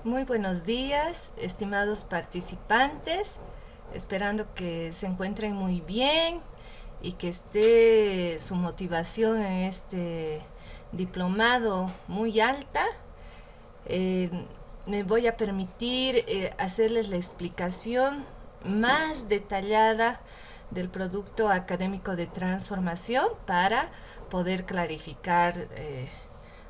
Muy buenos días, estimados participantes, esperando que se encuentren muy bien y que esté su motivación en este diplomado muy alta. Eh, Me voy a permitir hacerles la explicación más detallada del producto académico de transformación para poder clarificar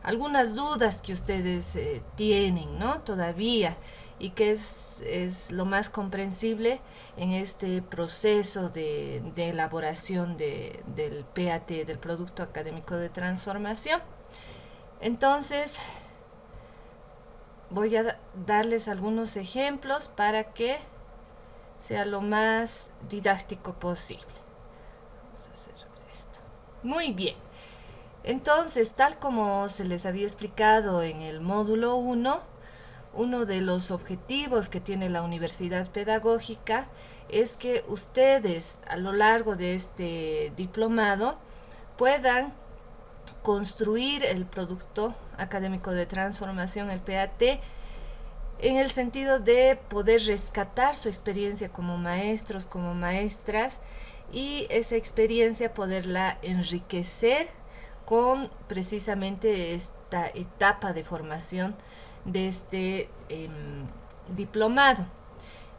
algunas dudas que ustedes tienen, ¿no? Todavía, y que es lo más comprensible en este proceso de elaboración del PAT, del Producto Académico de Transformación. Entonces, voy a darles algunos ejemplos para que sea lo más didáctico posible. Vamos a hacer esto. Muy bien. Entonces, tal como se les había explicado en el módulo 1, uno de los objetivos que tiene la Universidad Pedagógica es que ustedes a lo largo de este diplomado puedan construir el producto académico de transformación, el PAT, en el sentido de poder rescatar su experiencia como maestros, como maestras, y esa experiencia poderla enriquecer con precisamente esta etapa de formación de este diplomado.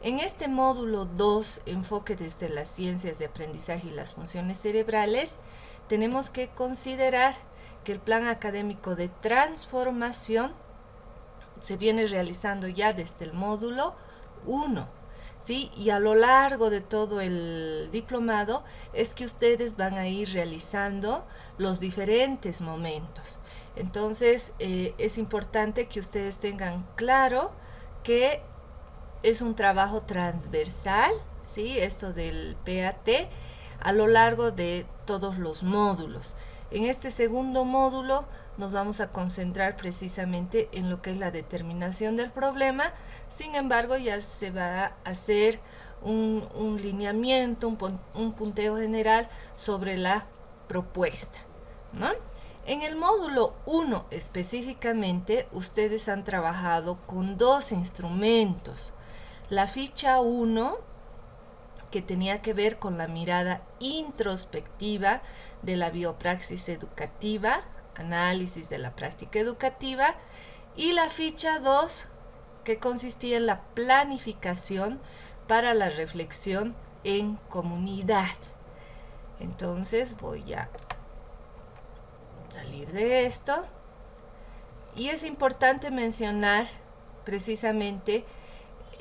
En este módulo 2, enfoque desde las ciencias de aprendizaje y las funciones cerebrales, tenemos que considerar que el plan académico de transformación se viene realizando ya desde el módulo 1, ¿sí? Y a lo largo de todo el diplomado es que ustedes van a ir realizando los diferentes momentos. Entonces, es importante que ustedes tengan claro que es un trabajo transversal, ¿sí? Esto del PAT a lo largo de todos los módulos. En este segundo módulo nos vamos a concentrar precisamente en lo que es la determinación del problema. Sin embargo, ya se va a hacer un lineamiento, un punteo general sobre la propuesta, ¿no? En el módulo 1 específicamente, ustedes han trabajado con dos instrumentos. La ficha 1, que tenía que ver con la mirada introspectiva de la biopraxis educativa, análisis de la práctica educativa, y la ficha 2, que consistía en la planificación para la reflexión en comunidad. Entonces voy a salir de esto, y es importante mencionar precisamente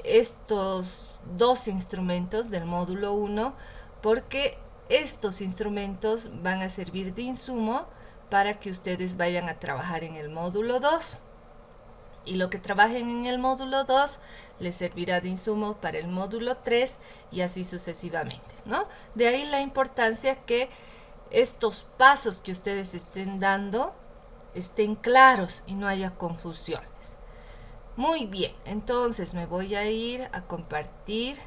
estos dos instrumentos del módulo 1 porque estos instrumentos van a servir de insumo para que ustedes vayan a trabajar en el módulo 2, y lo que trabajen en el módulo 2 les servirá de insumo para el módulo 3 y así sucesivamente, ¿no? De ahí la importancia que estos pasos que ustedes estén dando estén claros y no haya confusiones. Muy bien, entonces me voy a ir a compartir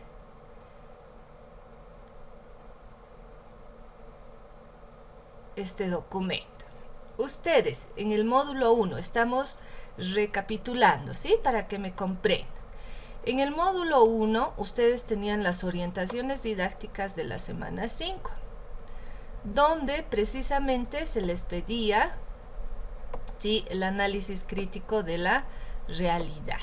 este documento. Ustedes en el módulo 1 estamos recapitulando, ¿sí? Para que me comprendan. En el módulo 1 ustedes tenían las orientaciones didácticas de la semana 5, donde precisamente se les pedía, ¿sí?, el análisis crítico de la realidad.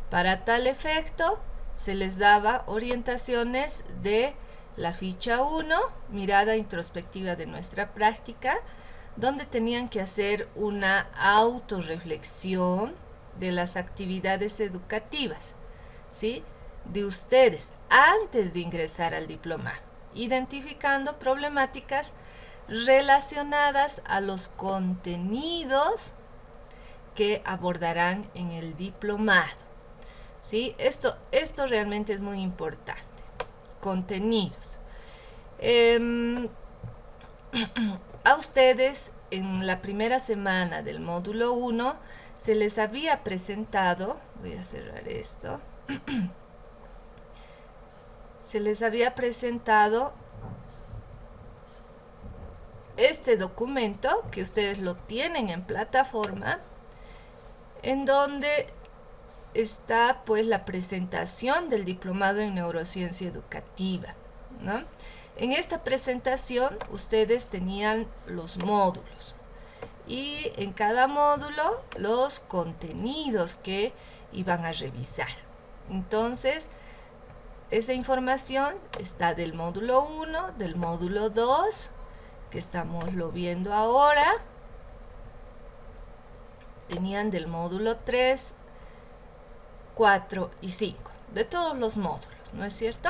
Para tal efecto, se les daba orientaciones de la ficha 1, mirada introspectiva de nuestra práctica, donde tenían que hacer una autorreflexión de las actividades educativas, ¿sí?, de ustedes antes de ingresar al diplomado, identificando problemáticas relacionadas a los contenidos que abordarán en el diplomado, ¿sí? Esto realmente es muy importante. Contenidos. A ustedes en la primera semana del módulo 1 se les había presentado, voy a cerrar esto, se les había presentado este documento que ustedes lo tienen en plataforma, en donde está pues la presentación del diplomado en neurociencia educativa, ¿no? En esta presentación ustedes tenían los módulos y en cada módulo los contenidos que iban a revisar. Entonces, esa información está del módulo 1, del módulo 2, que estamos lo viendo ahora. Tenían del módulo 3, 4 y 5, de todos los módulos, ¿no es cierto?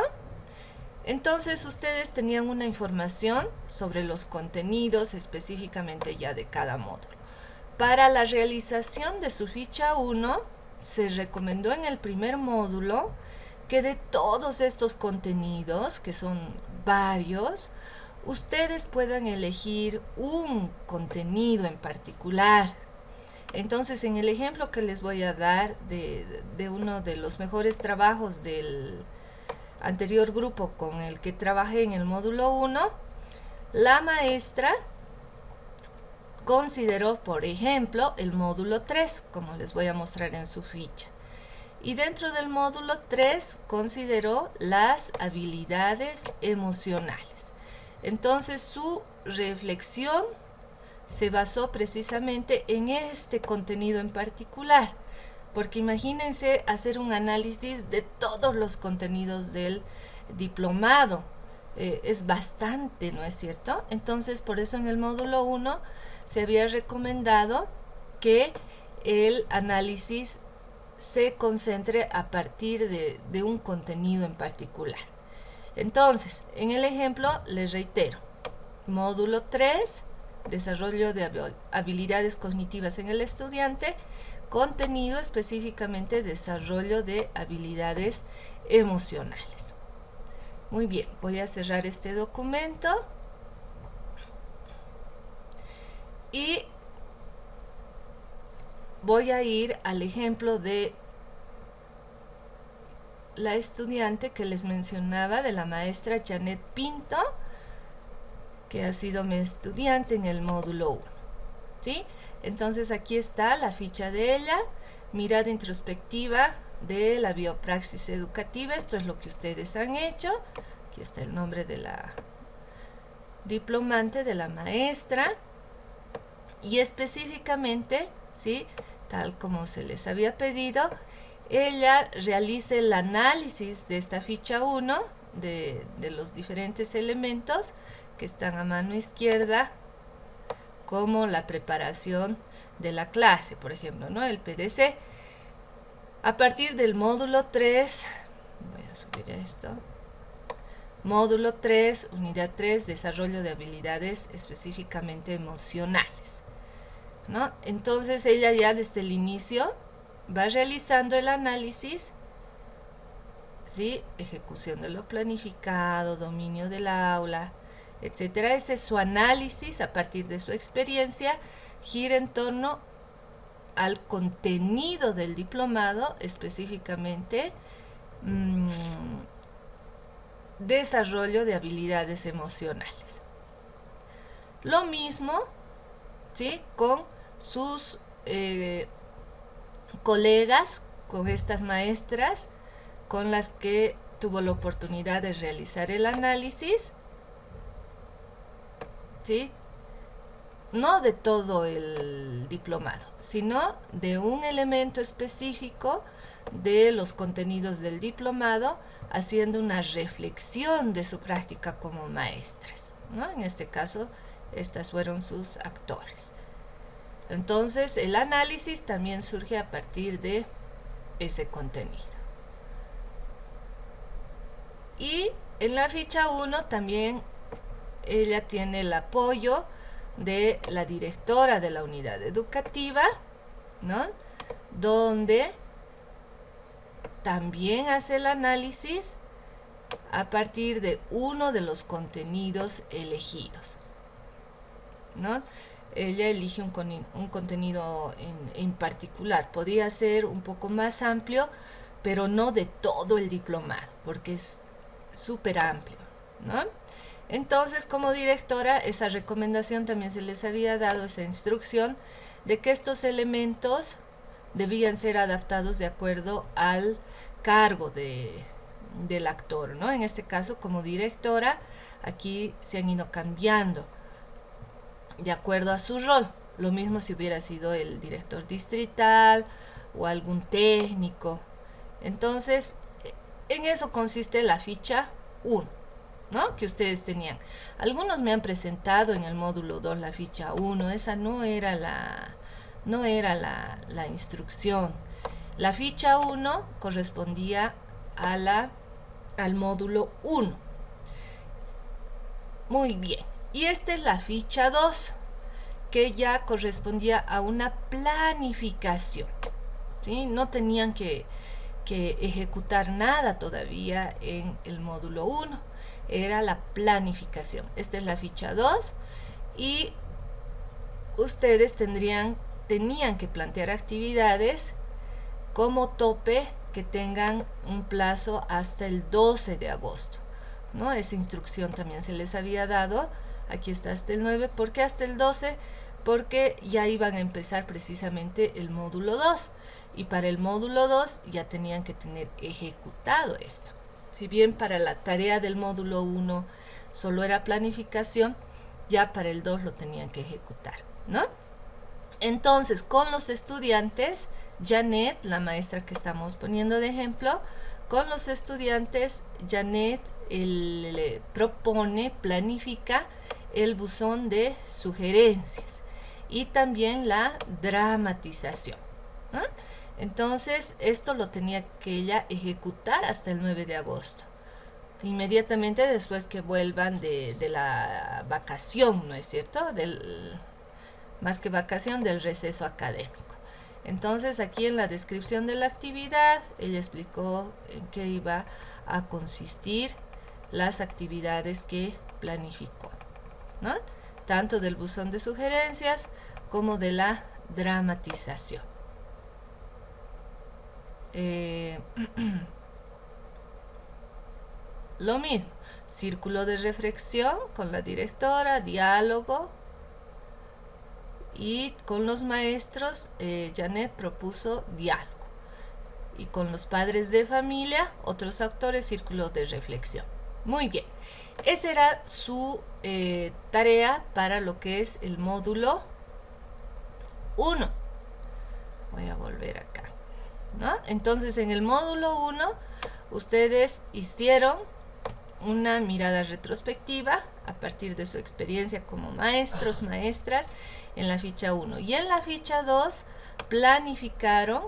Entonces ustedes tenían una información sobre los contenidos específicamente ya de cada módulo. Para la realización de su ficha 1, se recomendó en el primer módulo que de todos estos contenidos, que son varios, ustedes puedan elegir un contenido en particular. Entonces, en el ejemplo que les voy a dar de uno de los mejores trabajos del anterior grupo con el que trabajé en el módulo 1, la maestra consideró, por ejemplo, el módulo 3, como les voy a mostrar en su ficha. Y dentro del módulo 3 consideró las habilidades emocionales. Entonces, su reflexión se basó precisamente en este contenido en particular, porque imagínense hacer un análisis de todos los contenidos del diplomado. Es bastante, ¿no es cierto? Entonces, por eso en el módulo 1 se había recomendado que el análisis se concentre a partir de un contenido en particular. Entonces, en el ejemplo, les reitero, módulo 3, desarrollo de habilidades cognitivas en el estudiante, contenido específicamente desarrollo de habilidades emocionales. Muy bien, voy a cerrar este documento y voy a ir al ejemplo de la estudiante que les mencionaba, de la maestra Janet Pinto, que ha sido mi estudiante en el módulo 1, ¿sí? Entonces aquí está la ficha de ella, mirada introspectiva de la biopraxis educativa. Esto es lo que ustedes han hecho. Aquí está el nombre de la diplomante, de la maestra, y específicamente, ¿sí?, tal como se les había pedido, ella realiza el análisis de esta ficha 1 de los diferentes elementos que están a mano izquierda, como la preparación de la clase, por ejemplo, ¿no?, el PDC. A partir del módulo 3, voy a subir esto, módulo 3, unidad 3, desarrollo de habilidades específicamente emocionales, ¿no? Entonces ella ya desde el inicio va realizando el análisis, ¿sí?, ejecución de lo planificado, dominio del aula, etcétera. Ese es su análisis a partir de su experiencia, gira en torno al contenido del diplomado, específicamente desarrollo de habilidades emocionales. Lo mismo, ¿sí?, con sus colegas, con estas maestras con las que tuvo la oportunidad de realizar el análisis, ¿sí?, no de todo el diplomado, sino de un elemento específico de los contenidos del diplomado, haciendo una reflexión de su práctica como maestras, ¿no? En este caso, estas fueron sus actores. Entonces, el análisis también surge a partir de ese contenido. Y en la ficha 1 también ella tiene el apoyo de la directora de la unidad educativa, ¿no?, donde también hace el análisis a partir de uno de los contenidos elegidos, ¿no? Ella elige un contenido en particular. Podría ser un poco más amplio, pero no de todo el diplomado, porque es súper amplio, ¿no? Entonces, como directora, esa recomendación también se les había dado, esa instrucción de que estos elementos debían ser adaptados de acuerdo al cargo del actor, ¿no? En este caso, como directora, aquí se han ido cambiando de acuerdo a su rol. Lo mismo si hubiera sido el director distrital o algún técnico. Entonces, en eso consiste la ficha 1, ¿no? Que ustedes tenían. Algunos me han presentado en el módulo 2 la ficha 1. Esa no era la instrucción. La ficha 1 correspondía al módulo 1. Muy bien. Y esta es la ficha 2, que ya correspondía a una planificación, ¿sí? No tenían que ejecutar nada todavía en el módulo 1. Era la planificación. Esta es la ficha 2 y ustedes tenían que plantear actividades como tope que tengan un plazo hasta el 12 de agosto, ¿no? Esa instrucción también se les había dado. Aquí está hasta el 9. ¿Por qué hasta el 12? Porque ya iban a empezar precisamente el módulo 2. Y para el módulo 2 ya tenían que tener ejecutado esto. Si bien para la tarea del módulo 1 solo era planificación, ya para el 2 lo tenían que ejecutar, ¿no? Entonces, con los estudiantes, Janet, la maestra que estamos poniendo de ejemplo, con los estudiantes, Janet le propone, planifica el buzón de sugerencias y también la dramatización, ¿no? Entonces, esto lo tenía que ella ejecutar hasta el 9 de agosto, inmediatamente después que vuelvan de la vacación, ¿no es cierto? Más que vacación, del receso académico. Entonces, aquí en la descripción de la actividad, ella explicó en qué iba a consistir las actividades que planificó, ¿no? Tanto del buzón de sugerencias como de la dramatización. Lo mismo, círculo de reflexión con la directora, diálogo, y con los maestros Janet propuso diálogo, y con los padres de familia, otros autores, círculo de reflexión. Muy bien, esa era su tarea para lo que es el módulo 1. Voy a volver acá, ¿no? Entonces, en el módulo 1 ustedes hicieron una mirada retrospectiva a partir de su experiencia como maestros, maestras, en la ficha 1. Y en la ficha 2 planificaron,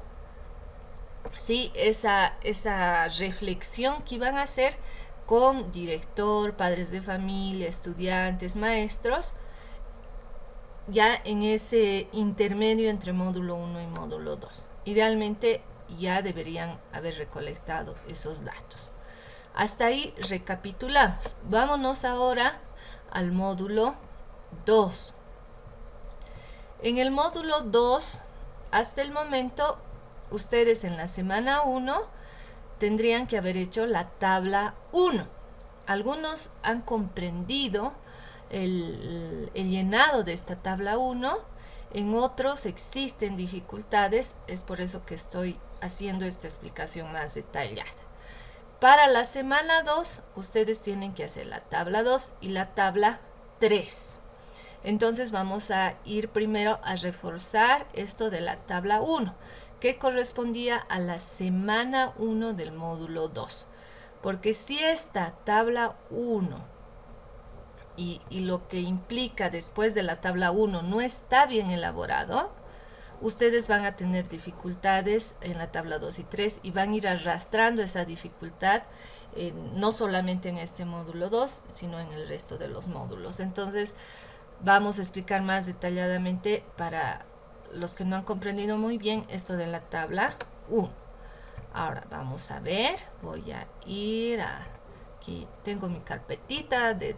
¿sí?, esa reflexión que iban a hacer con director, padres de familia, estudiantes, maestros, ya en ese intermedio entre módulo 1 y módulo 2. Idealmente ya deberían haber recolectado esos datos. Hasta ahí recapitulamos. Vámonos ahora al módulo 2. En el módulo 2, hasta el momento, ustedes en la semana 1 tendrían que haber hecho la tabla 1. Algunos han comprendido el llenado de esta tabla 1, en otros existen dificultades, es por eso que estoy haciendo esta explicación más detallada. Para la semana 2, ustedes tienen que hacer la tabla 2 y la tabla 3. Entonces vamos a ir primero a reforzar esto de la tabla 1, que correspondía a la semana 1 del módulo 2. Porque si esta tabla 1 y lo que implica después de la tabla 1 no está bien elaborado, ustedes van a tener dificultades en la tabla 2 y 3 y van a ir arrastrando esa dificultad no solamente en este módulo 2, sino en el resto de los módulos. Entonces, vamos a explicar más detalladamente para los que no han comprendido muy bien esto de la tabla 1. Ahora vamos a ver, voy a ir a, aquí tengo mi carpetita de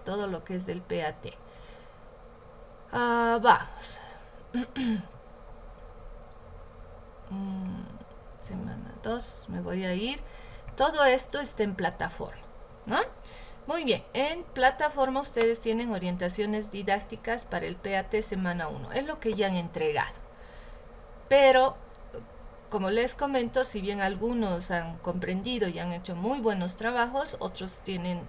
todo lo que es del PAT. Vamos. Semana 2, me voy a ir. Todo esto está en plataforma, ¿no? Muy bien, en plataforma ustedes tienen orientaciones didácticas para el PAT semana 1. Es lo que ya han entregado. Pero como les comento, si bien algunos han comprendido y han hecho muy buenos trabajos, otros tienen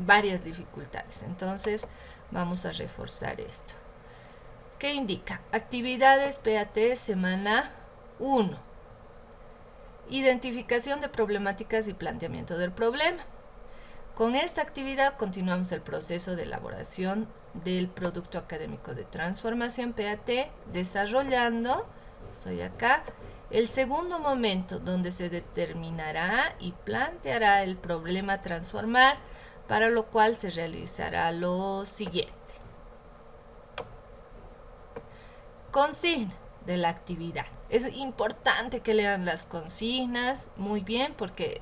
varias dificultades. Entonces vamos a reforzar esto. ¿Qué indica? Actividades PAT semana 1. Identificación de problemáticas y planteamiento del problema. Con esta actividad continuamos el proceso de elaboración del producto académico de transformación PAT, desarrollando, soy acá, el segundo momento donde se determinará y planteará el problema a transformar, para lo cual se realizará lo siguiente. Consigna de la actividad. Es importante que lean las consignas muy bien porque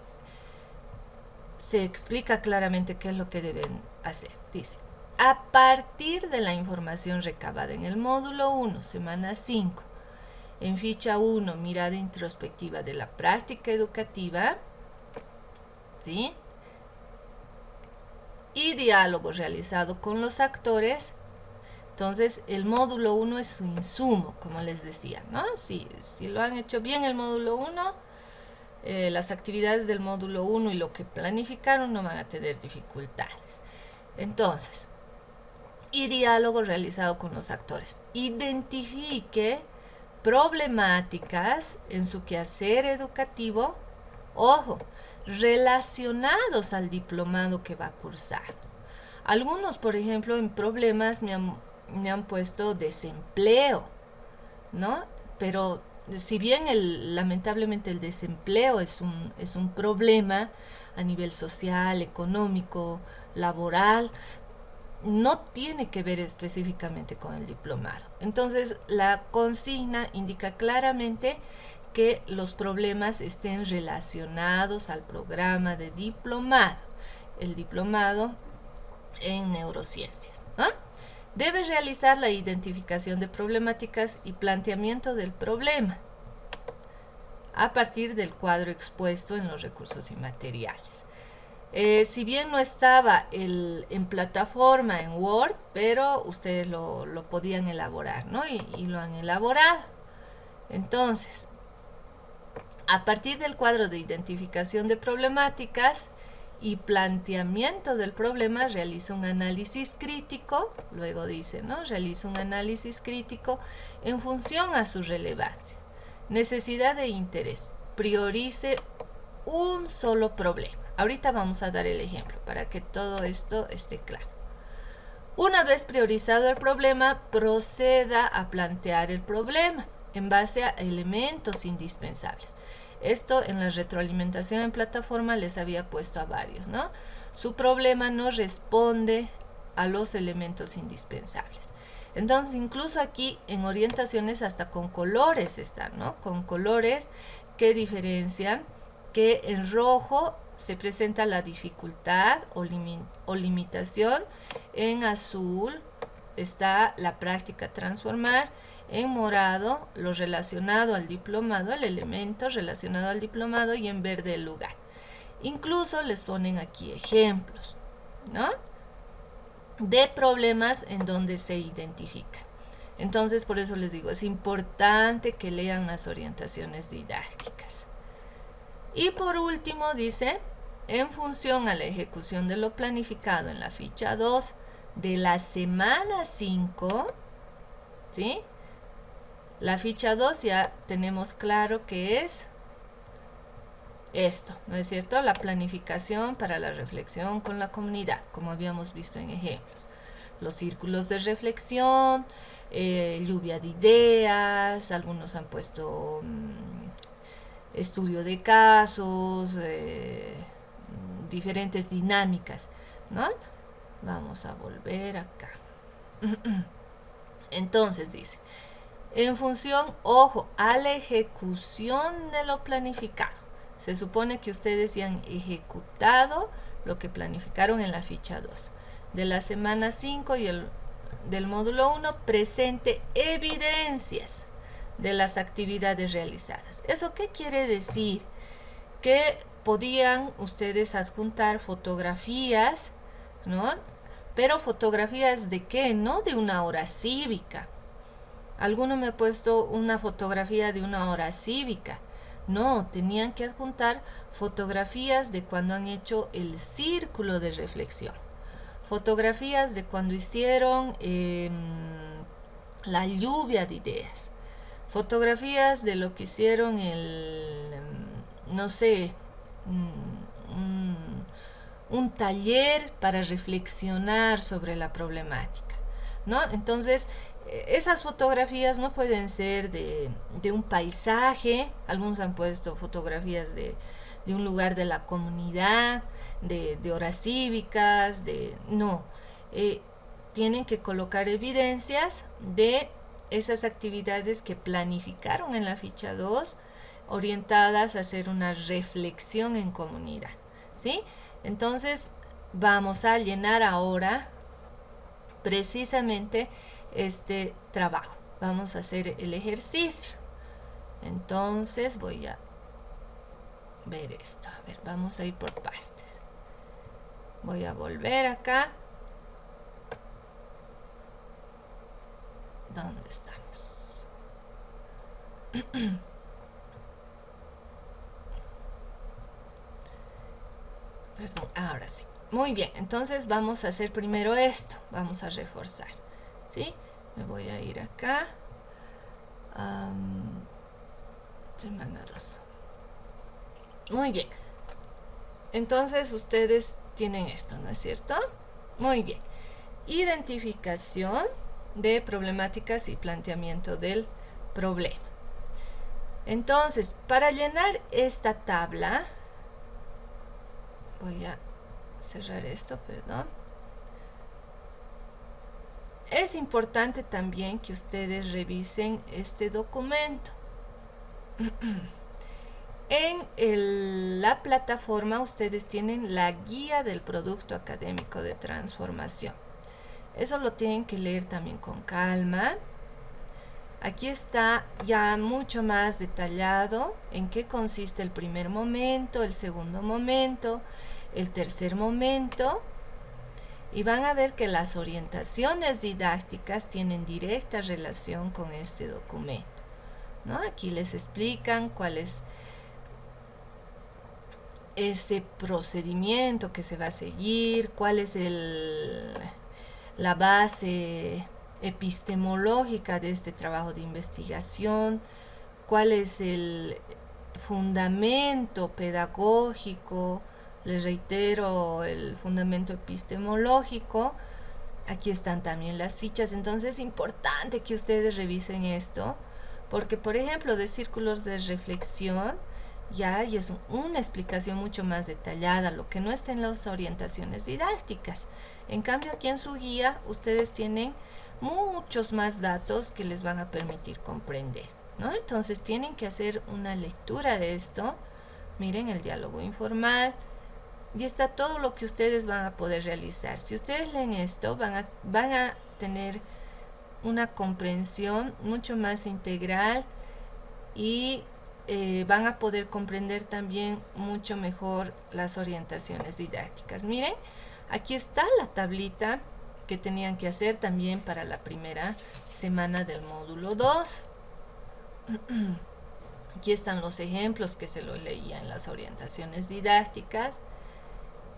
se explica claramente qué es lo que deben hacer. Dice, a partir de la información recabada en el módulo 1, semana 5, en ficha 1, mirada introspectiva de la práctica educativa, ¿sí? Y diálogo realizado con los actores. Entonces, el módulo 1 es su insumo, como les decía, ¿no? Si lo han hecho bien el módulo 1, las actividades del módulo 1 y lo que planificaron no van a tener dificultades. Entonces, y diálogo realizado con los actores. Identifique problemáticas en su quehacer educativo, ojo, relacionados al diplomado que va a cursar. Algunos, por ejemplo, en problemas me han puesto desempleo, ¿no? Pero si bien lamentablemente el desempleo es un problema a nivel social, económico, laboral, no tiene que ver específicamente con el diplomado. Entonces, la consigna indica claramente que los problemas estén relacionados al programa de diplomado, el diplomado en neurociencias, ¿no? Debe realizar la identificación de problemáticas y planteamiento del problema a partir del cuadro expuesto en los recursos y materiales. Si bien no estaba en plataforma, en Word, pero ustedes lo podían elaborar, ¿no? Y lo han elaborado. Entonces, a partir del cuadro de identificación de problemáticas y planteamiento del problema, realiza un análisis crítico, luego dice, ¿no? Realiza un análisis crítico en función a su relevancia, necesidad e interés. Priorice un solo problema. Ahorita vamos a dar el ejemplo para que todo esto esté claro. Una vez priorizado el problema, proceda a plantear el problema en base a elementos indispensables. Esto en la retroalimentación en plataforma les había puesto a varios, ¿no? Su problema no responde a los elementos indispensables. Entonces, incluso aquí en orientaciones hasta con colores están, ¿no? Con colores que diferencian que en rojo se presenta la dificultad o limitación, en azul está la práctica transformar, en morado lo relacionado al diplomado, el elemento relacionado al diplomado, y en verde el lugar. Incluso les ponen aquí ejemplos, ¿no? De problemas en donde se identifican. Entonces, por eso les digo, es importante que lean las orientaciones didácticas. Y por último dice, en función a la ejecución de lo planificado en la ficha 2 de la semana 5, ¿sí? La ficha 2 ya tenemos claro que es esto, ¿no es cierto? La planificación para la reflexión con la comunidad, como habíamos visto en ejemplos. Los círculos de reflexión, lluvia de ideas, algunos han puesto estudio de casos, diferentes dinámicas, ¿no? Vamos a volver acá. Entonces dice, en función, ojo, a la ejecución de lo planificado. Se supone que ustedes ya han ejecutado lo que planificaron en la ficha 2. De la semana 5 y del módulo 1, presente evidencias de las actividades realizadas. ¿Eso qué quiere decir? Que podían ustedes adjuntar fotografías, ¿no? Pero fotografías de qué, no de una hora cívica, Alguno me ha puesto una fotografía de una hora cívica. No, tenían que adjuntar fotografías de cuando han hecho el círculo de reflexión. Fotografías de cuando hicieron la lluvia de ideas. Fotografías de lo que hicieron no sé, un taller para reflexionar sobre la problemática, ¿no? Entonces, esas fotografías no pueden ser de un paisaje. Algunos han puesto fotografías de un lugar de la comunidad, de horas cívicas, no. Tienen que colocar evidencias de esas actividades que planificaron en la ficha 2, orientadas a hacer una reflexión en comunidad, ¿sí? Entonces, vamos a llenar ahora precisamente este trabajo. Vamos a hacer el ejercicio. Entonces, voy a ver esto. A ver, vamos a ir por partes. Voy a volver acá. ¿Dónde estamos? Perdón, ahora sí. Muy bien, entonces vamos a hacer primero esto. Vamos a reforzar, ¿sí? Me voy a ir acá. Semana 2. Muy bien. Entonces ustedes tienen esto, ¿no es cierto? Muy bien. Identificación de problemáticas y planteamiento del problema. Entonces, para llenar esta tabla, voy a cerrar esto, perdón. Es importante también que ustedes revisen este documento. En la plataforma ustedes tienen la guía del producto académico de transformación. Eso lo tienen que leer también con calma. Aquí está ya mucho más detallado en qué consiste el primer momento, el segundo momento, el tercer momento. Y van a ver que las orientaciones didácticas tienen directa relación con este documento, ¿no? Aquí les explican cuál es ese procedimiento que se va a seguir, cuál es la base epistemológica de este trabajo de investigación, cuál es el fundamento pedagógico. Les reitero, el fundamento epistemológico. Aquí están también las fichas. Entonces es importante que ustedes revisen esto, porque por ejemplo de círculos de reflexión ya hay una explicación mucho más detallada, lo que no está en las orientaciones didácticas. En cambio aquí en su guía ustedes tienen muchos más datos que les van a permitir comprender, ¿no? Entonces tienen que hacer una lectura de esto. Miren el diálogo informal. Y está todo lo que ustedes van a poder realizar. Si ustedes leen esto, van a tener una comprensión mucho más integral y van a poder comprender también mucho mejor las orientaciones didácticas. Miren, aquí está la tablita que tenían que hacer también para la primera semana del módulo 2. Aquí están los ejemplos que se los leía en las orientaciones didácticas.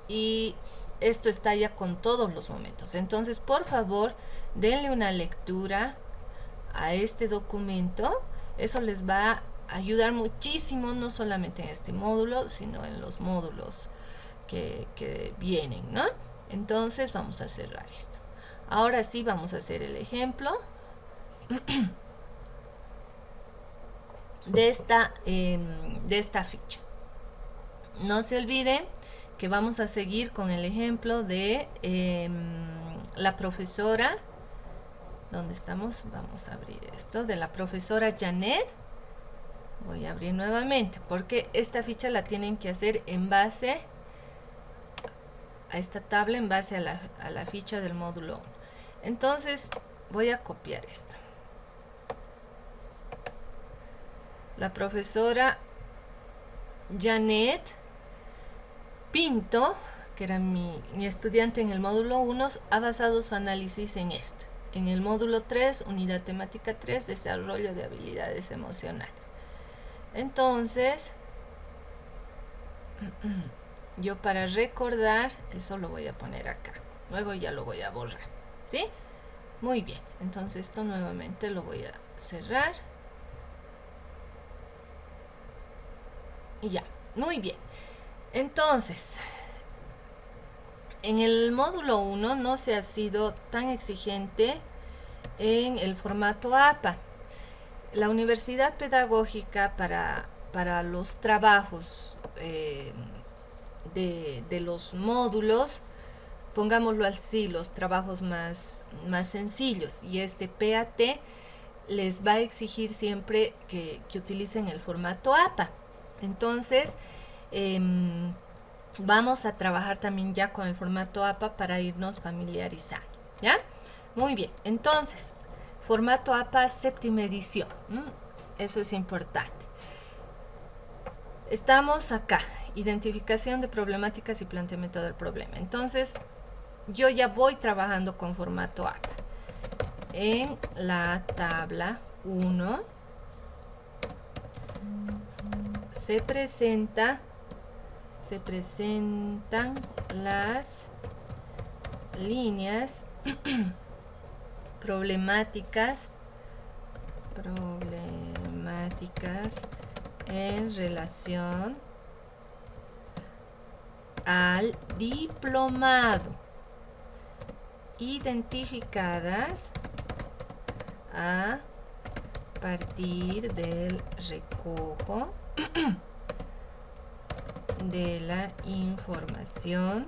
Y esto está ya con todos los momentos. Entonces, por favor, denle una lectura a este documento. Eso les va a ayudar muchísimo, no solamente en este módulo, sino en los módulos que vienen, ¿no? Entonces, vamos a cerrar esto. Ahora sí, vamos a hacer el ejemplo de esta ficha. No se olviden que vamos a seguir con el ejemplo de la profesora. ¿Dónde estamos? Vamos a abrir esto, de la profesora Janet. Voy a abrir nuevamente, porque esta ficha la tienen que hacer en base a esta tabla, en base a la ficha del módulo 1. Entonces, voy a copiar esto. La profesora Janet Pinto, que era mi estudiante en el módulo 1, ha basado su análisis en esto, en el módulo 3, unidad temática 3, desarrollo de habilidades emocionales. Entonces, yo para recordar, eso lo voy a poner acá. Luego ya lo voy a borrar, ¿sí? Muy bien, entonces esto nuevamente lo voy a cerrar. Y ya, muy bien. Entonces, en el módulo 1 no se ha sido tan exigente en el formato APA. La Universidad Pedagógica para los trabajos de los módulos, pongámoslo así, los trabajos más sencillos, y este PAT les va a exigir siempre que utilicen el formato APA. Entonces, vamos a trabajar también ya con el formato APA para irnos familiarizando, ¿ya? Muy bien, entonces, formato APA séptima edición, eso es importante. Estamos acá, identificación de problemáticas y planteamiento del problema. Entonces, yo ya voy trabajando con formato APA. En la tabla 1 se presentan las líneas problemáticas en relación al diplomado, identificadas a partir del recojo de la información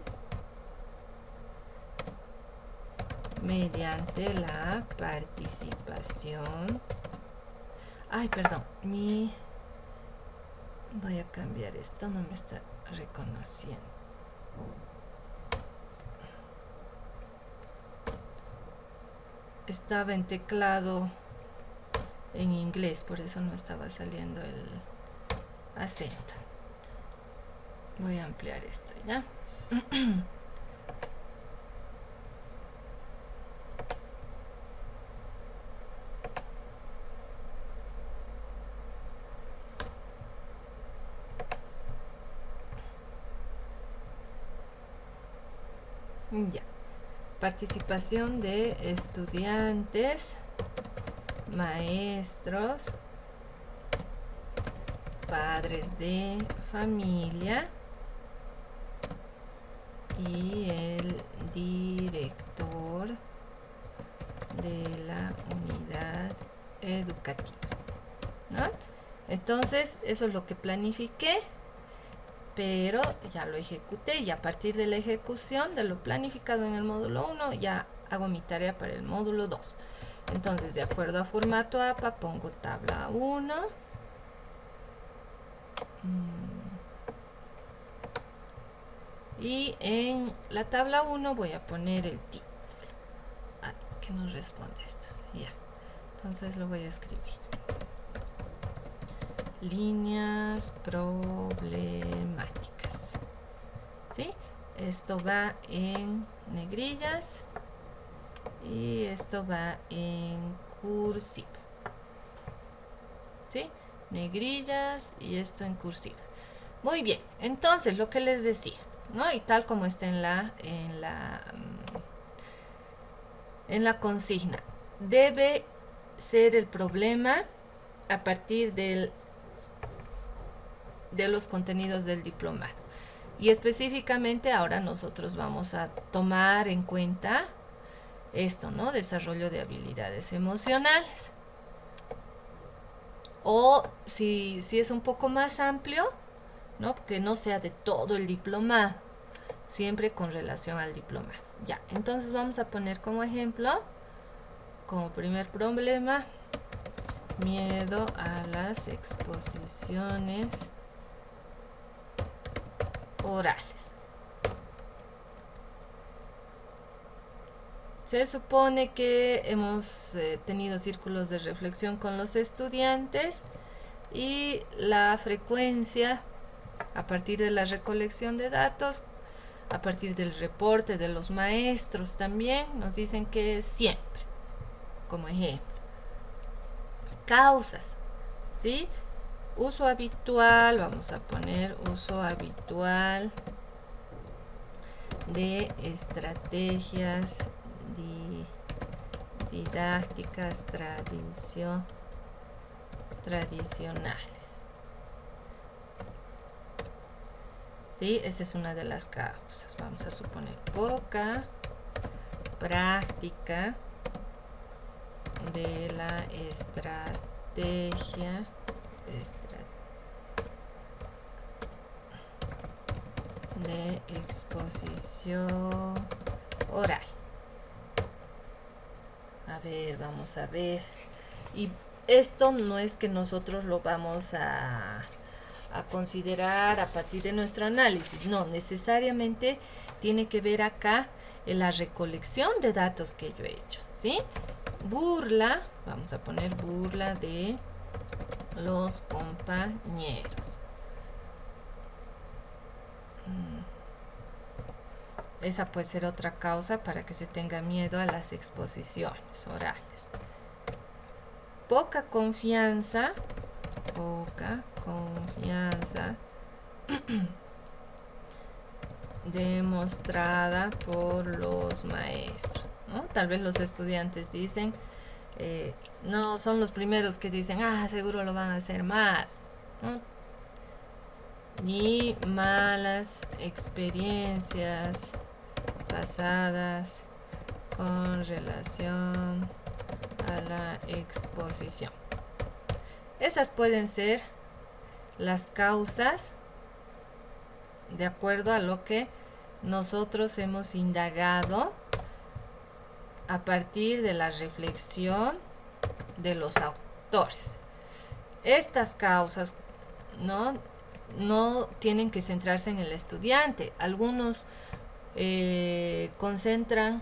mediante la participación. Voy a cambiar esto, no me está reconociendo. Estaba en teclado en inglés, por eso no estaba saliendo el acento. Voy a ampliar esto, ¿ya? Ya. Participación de estudiantes, maestros, padres de familia y el director de la unidad educativa, ¿no? Entonces, eso es lo que planifiqué, pero ya lo ejecuté, y a partir de la ejecución de lo planificado en el módulo 1 ya hago mi tarea para el módulo 2. Entonces, de acuerdo a formato APA, pongo tabla 1. Y en la tabla 1 voy a poner el título. ¿Qué nos responde esto? Ya. Entonces lo voy a escribir. Líneas problemáticas. ¿Sí? Esto va en negrillas y esto va en cursiva. ¿Sí? Negrillas y esto en cursiva. Muy bien, entonces lo que les decía, ¿no? Y tal como está en la consigna, debe ser el problema a partir de los contenidos del diplomado. Y específicamente ahora nosotros vamos a tomar en cuenta esto, ¿no? Desarrollo de habilidades emocionales. O si es un poco más amplio, ¿no? Que no sea de todo el diplomado, siempre con relación al diplomado. Ya, entonces vamos a poner como ejemplo, como primer problema, miedo a las exposiciones orales. Se supone que hemos tenido círculos de reflexión con los estudiantes y la frecuencia a partir de la recolección de datos, a partir del reporte de los maestros también, nos dicen que siempre, como ejemplo. Causas, ¿sí? Uso habitual, vamos a poner uso habitual de estrategias didácticas tradicionales. ¿Sí? Esa es una de las causas. Vamos a suponer poca práctica de la estrategia de exposición oral. A ver, vamos a ver. Y esto no es que nosotros lo vamos a considerar a partir de nuestro análisis. No, necesariamente tiene que ver acá en la recolección de datos que yo he hecho, ¿sí? Burla, vamos a poner burla de los compañeros. Esa puede ser otra causa para que se tenga miedo a las exposiciones orales. Poca confianza demostrada por los maestros, ¿no? Tal vez los estudiantes dicen, no, son los primeros que dicen, seguro lo van a hacer mal, ¿no? Ni malas experiencias pasadas con relación a la exposición. Esas pueden ser las causas de acuerdo a lo que nosotros hemos indagado a partir de la reflexión de los autores. Estas causas no tienen que centrarse en el estudiante. Algunos concentran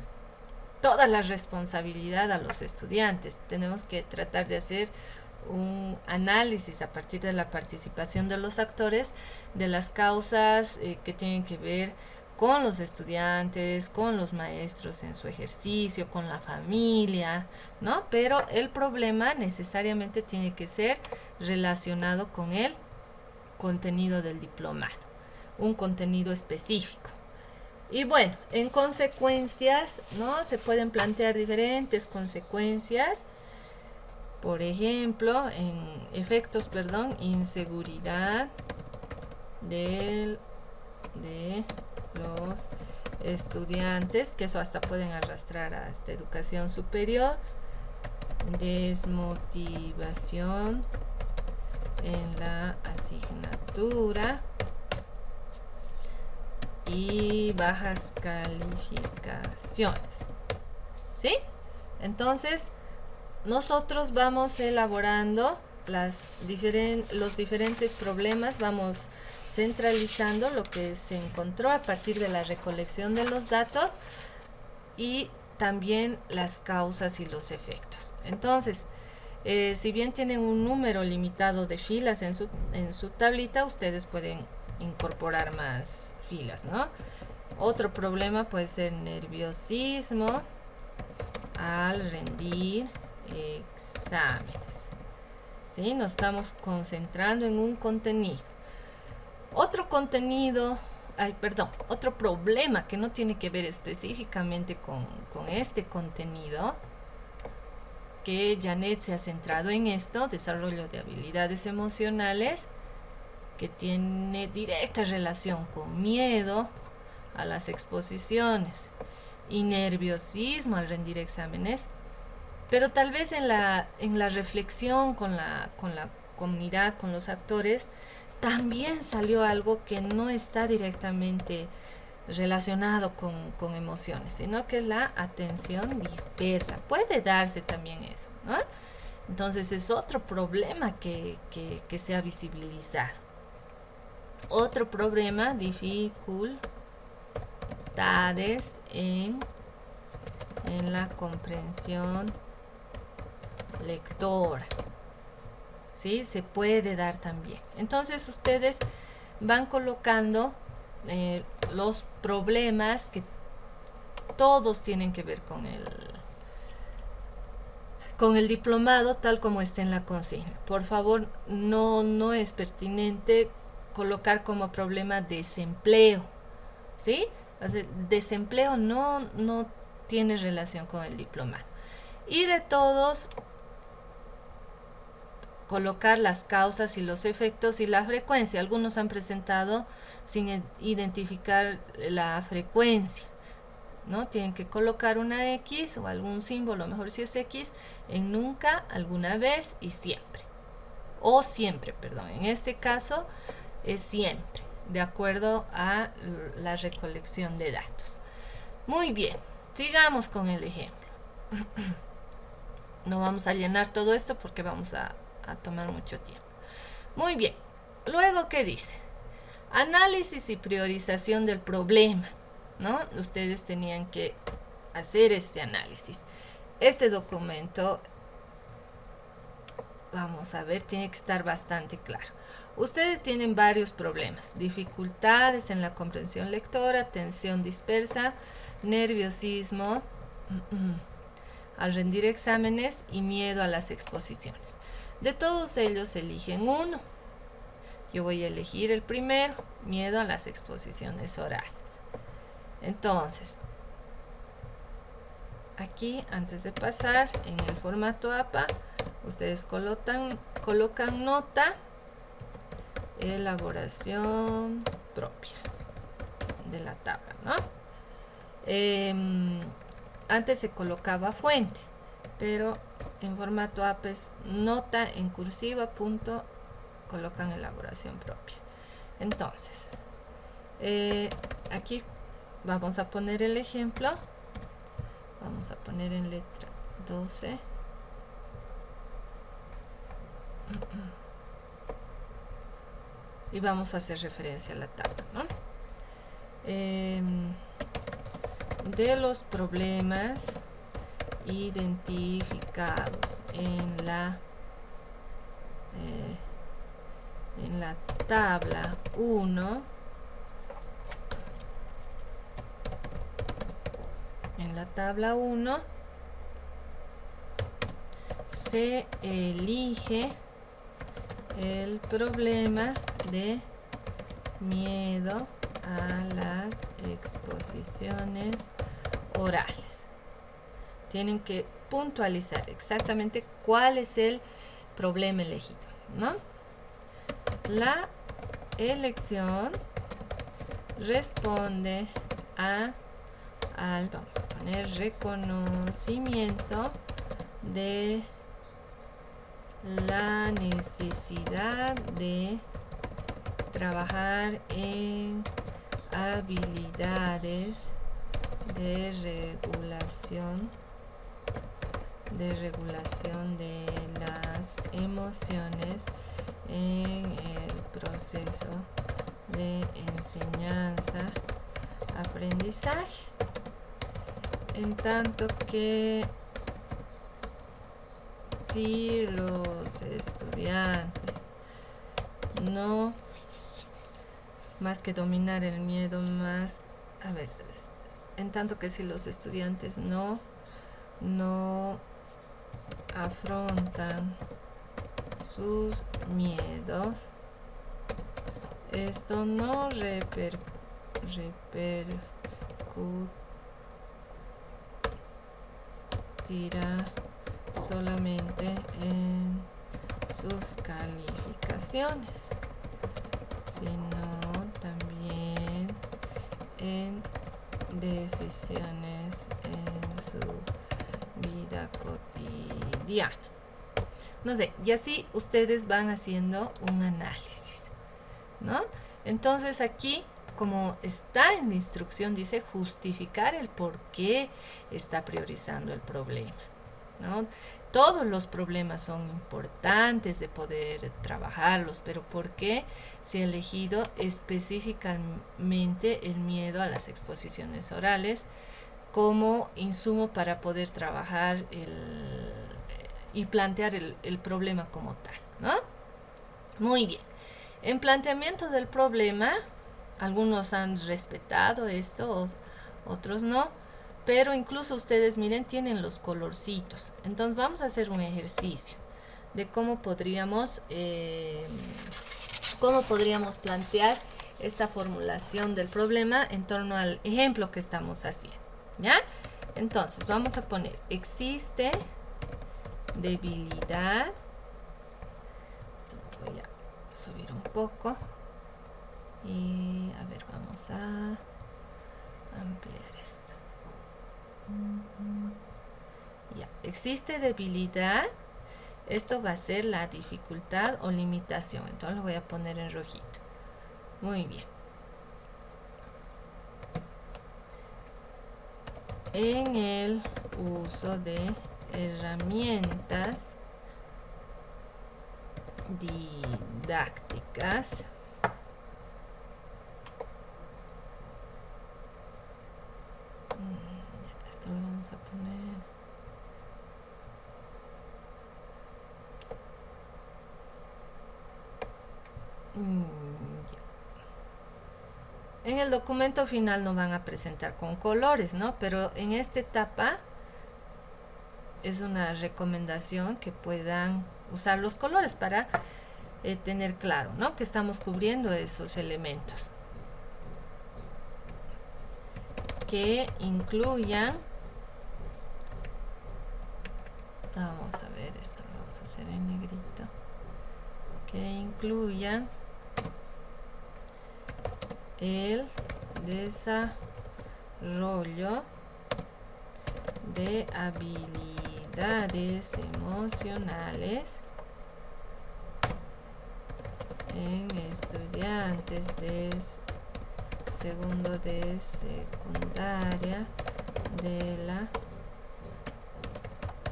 toda la responsabilidad a los estudiantes. Tenemos que tratar de hacer un análisis a partir de la participación de los actores de las causas que tienen que ver con los estudiantes, con los maestros en su ejercicio, con la familia, ¿no? Pero el problema necesariamente tiene que ser relacionado con el contenido del diplomado, un contenido específico. Y bueno, en consecuencias, ¿no? Se pueden plantear diferentes consecuencias. Por ejemplo, en efectos, inseguridad de los estudiantes, que eso hasta pueden arrastrar a esta educación superior. Desmotivación en la asignatura y bajas calificaciones, ¿sí? Entonces nosotros vamos elaborando los diferentes problemas, vamos centralizando lo que se encontró a partir de la recolección de los datos y también las causas y los efectos. Entonces, si bien tienen un número limitado de filas en su tablita, ustedes pueden incorporar más filas, ¿no? Otro problema puede ser nerviosismo al rendir exámenes, ¿sí? Nos estamos concentrando en un contenido. Otro problema que no tiene que ver específicamente con este contenido, que Janet se ha centrado en esto, desarrollo de habilidades emocionales, que tiene directa relación con miedo a las exposiciones y nerviosismo al rendir exámenes, pero tal vez en la reflexión con la comunidad, con los actores, también salió algo que no está directamente relacionado con emociones, sino que es la atención dispersa. Puede darse también eso, ¿no? Entonces es otro problema que se ha visibilizado. Otro problema, dificultades en la comprensión lectora, ¿sí? Se puede dar también. Entonces ustedes van colocando los problemas que todos tienen que ver con el diplomado tal como está en la consigna. Por favor, no es pertinente colocar como problema desempleo, ¿sí? O sea, desempleo no tiene relación con el diplomado. Y de todos, colocar las causas y los efectos y la frecuencia. Algunos han presentado sin identificar la frecuencia, ¿no? Tienen que colocar una X o algún símbolo, mejor si es X, en nunca, alguna vez y siempre. O siempre, perdón. En este caso es siempre, de acuerdo a la recolección de datos. Muy bien, sigamos con el ejemplo. No vamos a llenar todo esto porque vamos a tomar mucho tiempo. Muy bien, luego, ¿qué dice? Análisis y priorización del problema, ¿no? Ustedes tenían que hacer este análisis. Este documento, vamos a ver, tiene que estar bastante claro. Ustedes tienen varios problemas: dificultades en la comprensión lectora, atención dispersa, nerviosismo al rendir exámenes y miedo a las exposiciones. De todos ellos eligen uno. Yo voy a elegir el primero, miedo a las exposiciones orales. Entonces, aquí, antes de pasar en el formato APA, ustedes colocan nota, elaboración propia de la tabla, ¿no? Antes se colocaba fuente, pero en formato APA es nota en cursiva, punto, colocan elaboración propia. Entonces, aquí vamos a poner el ejemplo. Vamos a poner en letra 12. Y vamos a hacer referencia a la tabla, ¿no? De los problemas identificados en la tabla 1, se elige el problema de miedo a las exposiciones orales. Tienen que puntualizar exactamente cuál es el problema elegido, ¿no? La elección responde al, vamos a poner, reconocimiento de la necesidad de trabajar en habilidades de regulación de las emociones en el proceso de enseñanza-aprendizaje, en tanto que si los estudiantes no, más que dominar el miedo, en tanto que si los estudiantes no afrontan sus miedos, esto no repercutirá solamente en sus calificaciones, sino también en decisiones en su vida cotidiana. No sé, y así ustedes van haciendo un análisis, ¿no? Entonces aquí, como está en la instrucción, dice justificar el por qué está priorizando el problema, ¿no? Todos los problemas son importantes de poder trabajarlos, pero ¿por qué se ha elegido específicamente el miedo a las exposiciones orales como insumo para poder trabajar y plantear el problema como tal, ¿no? Muy bien. En planteamiento del problema, algunos han respetado esto, otros no. pero incluso ustedes miren, tienen los colorcitos. Entonces vamos a hacer un ejercicio de cómo podríamos plantear esta formulación del problema en torno al ejemplo que estamos haciendo, ¿ya? Entonces vamos a poner: existe debilidad. Esto lo voy a subir un poco y a ver, vamos a ampliar esto. Ya, existe debilidad. Esto va a ser la dificultad o limitación, entonces lo voy a poner en rojito. Muy bien. En el uso de herramientas didácticas, esto lo vamos a poner. En el documento final no van a presentar con colores, ¿no? Pero en esta etapa es una recomendación que puedan usar los colores para tener claro, ¿no?, que estamos cubriendo esos elementos. Que incluyan, vamos a ver, esto lo vamos a hacer en negrito, que incluyan el desarrollo de habilidades emocionales en estudiantes de segundo de secundaria de la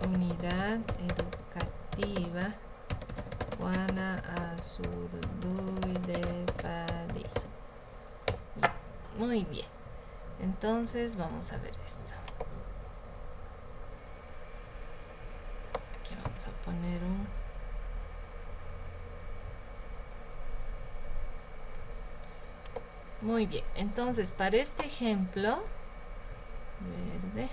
unidad educativa Juana Azurduy de Padilla. Muy bien, entonces vamos a ver esto. Aquí vamos a poner un muy bien. Entonces, para este ejemplo verde,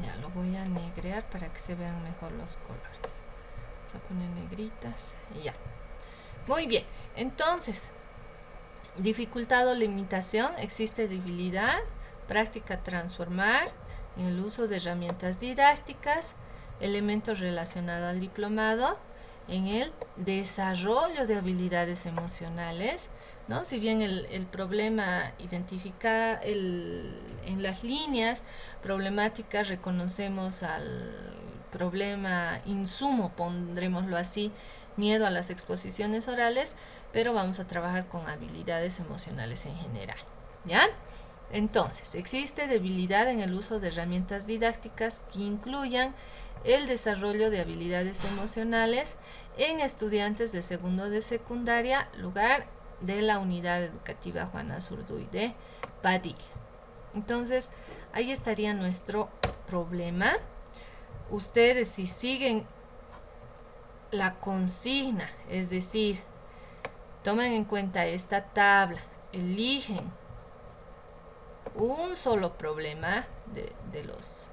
ya lo voy a negrear para que se vean mejor los colores. Vamos a poner negritas y ya. Muy bien, entonces, dificultad o limitación: existe debilidad, práctica transformar, en el uso de herramientas didácticas, elementos relacionados al diplomado, en el desarrollo de habilidades emocionales, ¿no? Si bien el problema identifica en las líneas problemáticas, reconocemos al problema insumo, pondrémoslo así, miedo a las exposiciones orales, pero vamos a trabajar con habilidades emocionales en general, ¿ya? Entonces, existe debilidad en el uso de herramientas didácticas que incluyan el desarrollo de habilidades emocionales en estudiantes de segundo de secundaria, lugar de la unidad educativa Juana Azurduy de Padilla. Entonces, ahí estaría nuestro problema. Ustedes, si siguen la consigna, es decir, tomen en cuenta esta tabla, eligen un solo problema de los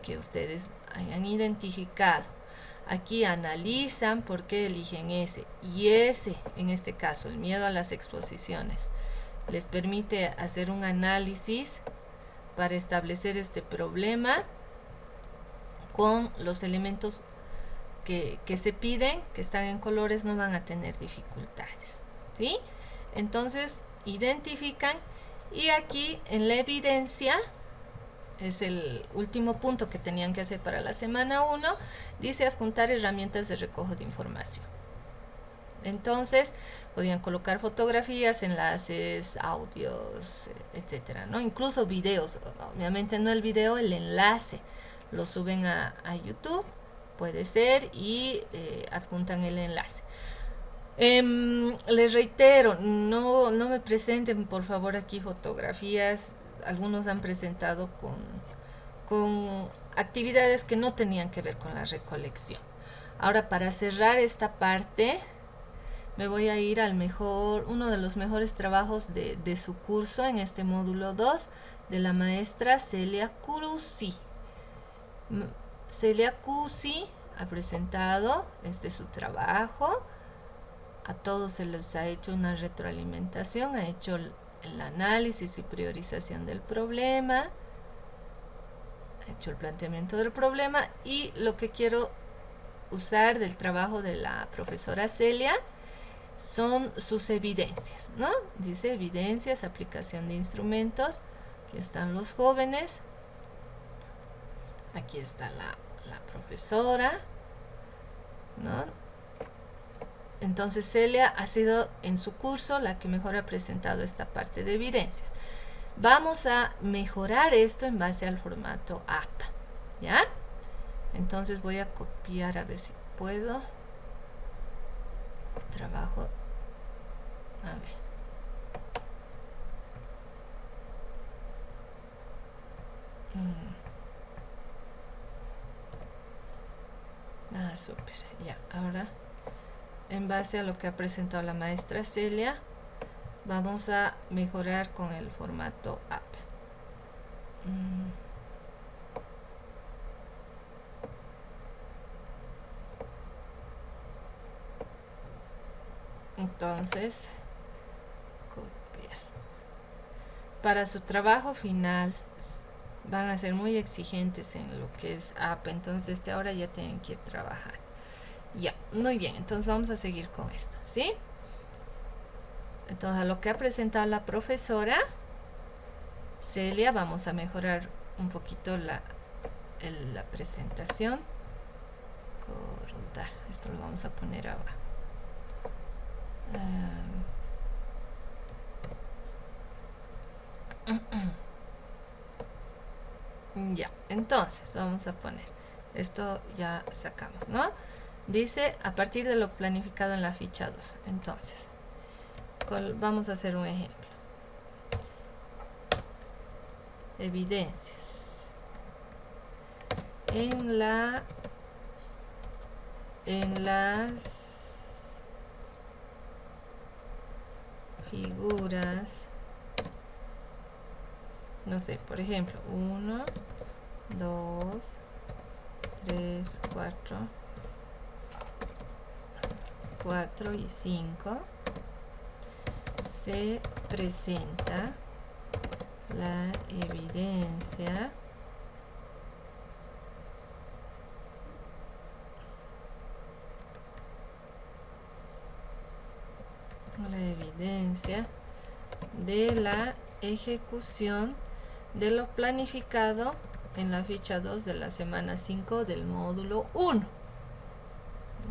que ustedes hayan identificado. Aquí analizan por qué eligen ese, y ese, en este caso, el miedo a las exposiciones, les permite hacer un análisis para establecer este problema con los elementos que se piden, que están en colores. No van a tener dificultades, ¿sí? Entonces, identifican, y aquí en la evidencia, es el último punto que tenían que hacer para la semana 1, dice adjuntar herramientas de recojo de información. Entonces, podían colocar fotografías, enlaces, audios, etcétera, ¿no? Incluso videos, obviamente no el video, el enlace, lo suben a YouTube, puede ser, y adjuntan el enlace. Les reitero, no me presenten por favor aquí fotografías. Algunos han presentado con actividades que no tenían que ver con la recolección. Ahora, para cerrar esta parte, me voy a ir al uno de los mejores trabajos de su curso en este módulo 2 de la maestra Celia Cusi. Celia Cusi ha presentado su trabajo. A todos se les ha hecho una retroalimentación, ha hecho el análisis y priorización del problema, ha hecho el planteamiento del problema, y lo que quiero usar del trabajo de la profesora Celia son sus evidencias, ¿no? Dice evidencias, aplicación de instrumentos. Aquí están los jóvenes, aquí está la profesora, ¿no? Entonces Celia ha sido en su curso la que mejor ha presentado esta parte de evidencias. Vamos a mejorar esto en base al formato APA, ¿ya? Entonces voy a copiar a ver si puedo. Trabajo. A ver. Súper. Ya, ahora en base a lo que ha presentado la maestra Celia, vamos a mejorar con el formato APA. Entonces, copiar. Para su trabajo final van a ser muy exigentes en lo que es APA, entonces ahora ya tienen que trabajar. Ya, muy bien, entonces vamos a seguir con esto, ¿sí? Entonces, a lo que ha presentado la profesora Celia, vamos a mejorar un poquito la presentación. Cortar, esto lo vamos a poner abajo. Ya, entonces vamos a poner esto, ya sacamos, ¿no? Dice a partir de lo planificado en la ficha 2. Entonces vamos a hacer un ejemplo. Evidencias en las figuras, no sé, por ejemplo, 1, 2, 3, 4 y 5, se presenta la evidencia de la ejecución de lo planificado en la ficha 2 de la semana 5 del módulo 1.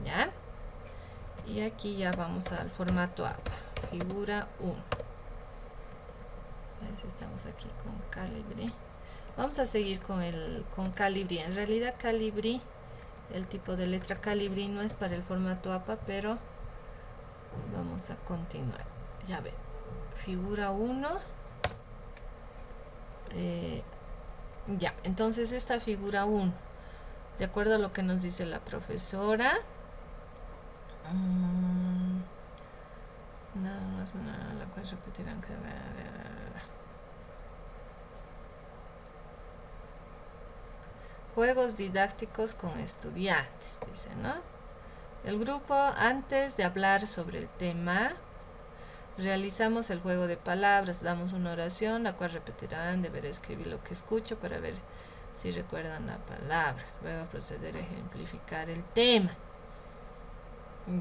¿Ya? Y aquí ya vamos al formato APA, figura 1. A ver si estamos aquí con Calibri. Vamos a seguir con Calibri. En realidad Calibri, el tipo de letra Calibri no es para el formato APA, pero vamos a continuar. Ya ven, figura 1. Ya, entonces esta figura 1, de acuerdo a lo que nos dice la profesora, la cual repetirán que juegos didácticos con estudiantes, dice, ¿no? El grupo, antes de hablar sobre el tema, realizamos el juego de palabras, damos una oración, la cual repetirán, deberé escribir lo que escucho para ver si recuerdan la palabra. Luego proceder a ejemplificar el tema.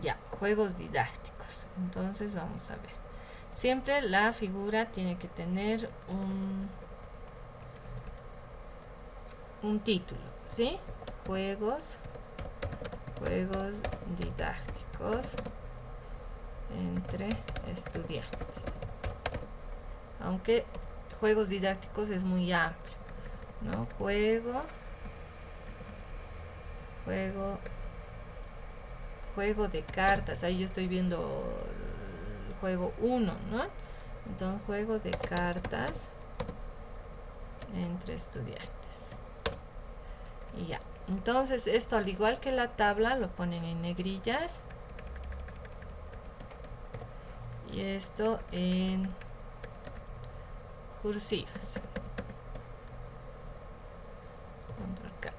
Ya, juegos didácticos. Entonces vamos a ver. Siempre la figura tiene que tener un título, ¿sí? Juegos didácticos entre estudiantes. Aunque juegos didácticos es muy amplio, ¿no? Juego de cartas. Ahí yo estoy viendo el juego 1, ¿no? Entonces, juego de cartas entre estudiantes. Y ya. Entonces, esto al igual que la tabla, lo ponen en negrillas. y esto en cursivas. Control K.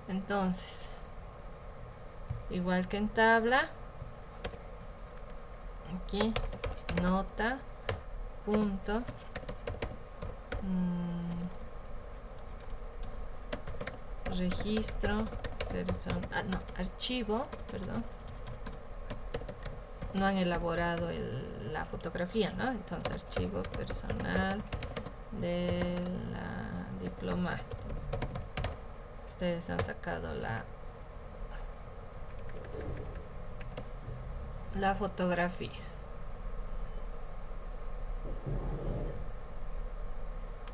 Entonces, igual que en tabla, aquí nota punto registro archivo, perdón, no han elaborado la fotografía, ¿no? Entonces archivo personal de la diploma. Ustedes han sacado la fotografía.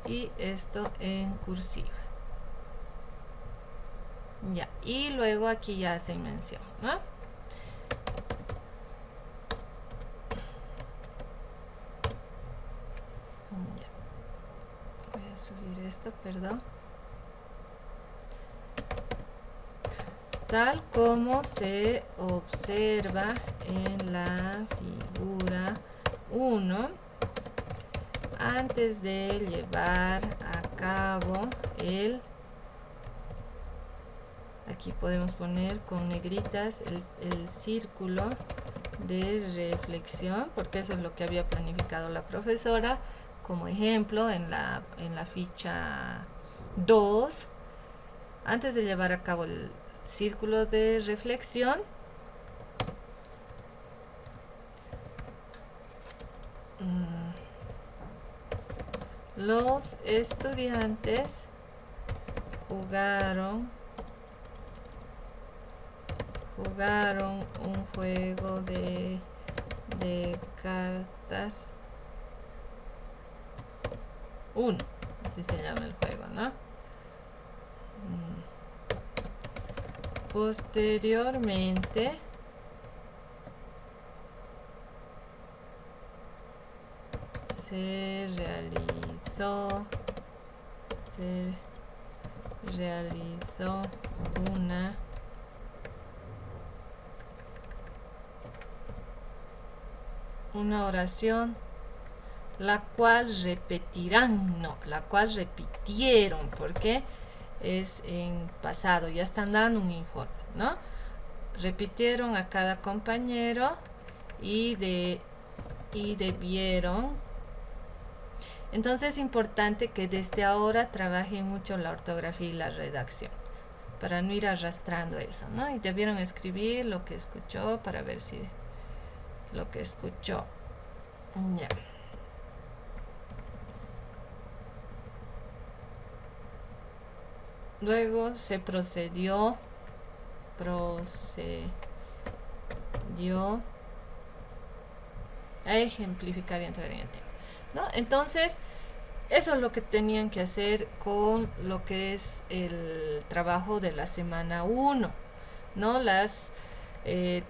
Y esto en cursiva. Ya, y luego aquí ya hacen mención, ¿no? Ya. Voy a subir esto, perdón. Tal como se observa en la figura 1, antes de llevar a cabo aquí podemos poner con negritas el círculo de reflexión, porque eso es lo que había planificado la profesora como ejemplo en la ficha 2. Antes de llevar a cabo el círculo de reflexión, los estudiantes jugaron un juego de cartas 1, así se llama el juego, ¿no? Posteriormente se realizó una oración, la cual repitieron, porque es en pasado, ya están dando un informe, ¿no? Repitieron a cada compañero y debieron. Entonces es importante que desde ahora trabajen mucho la ortografía y la redacción, para no ir arrastrando eso, ¿no? Y debieron escribir lo que escuchó para ver si lo que escuchó. Ya. Luego se procedió a ejemplificar y entrar en el tema, ¿no? Entonces, eso es lo que tenían que hacer con lo que es el trabajo de la semana 1, ¿no?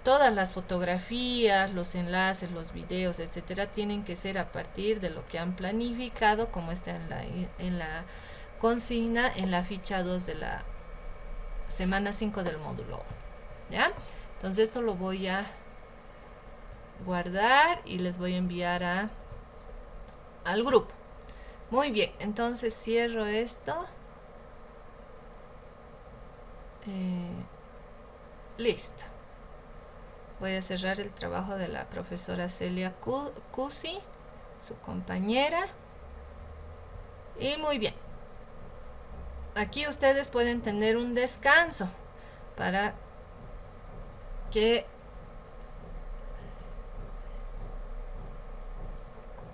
Todas las fotografías, los enlaces, los videos, etcétera, tienen que ser a partir de lo que han planificado, como está en la consigna en la ficha 2 de la semana 5 del módulo 1, ¿ya? Entonces esto lo voy a guardar y les voy a enviar al grupo. Muy bien, entonces cierro esto. Listo. Voy a cerrar el trabajo de la profesora Celia Cusi, su compañera. Y muy bien. Aquí ustedes pueden tener un descanso para que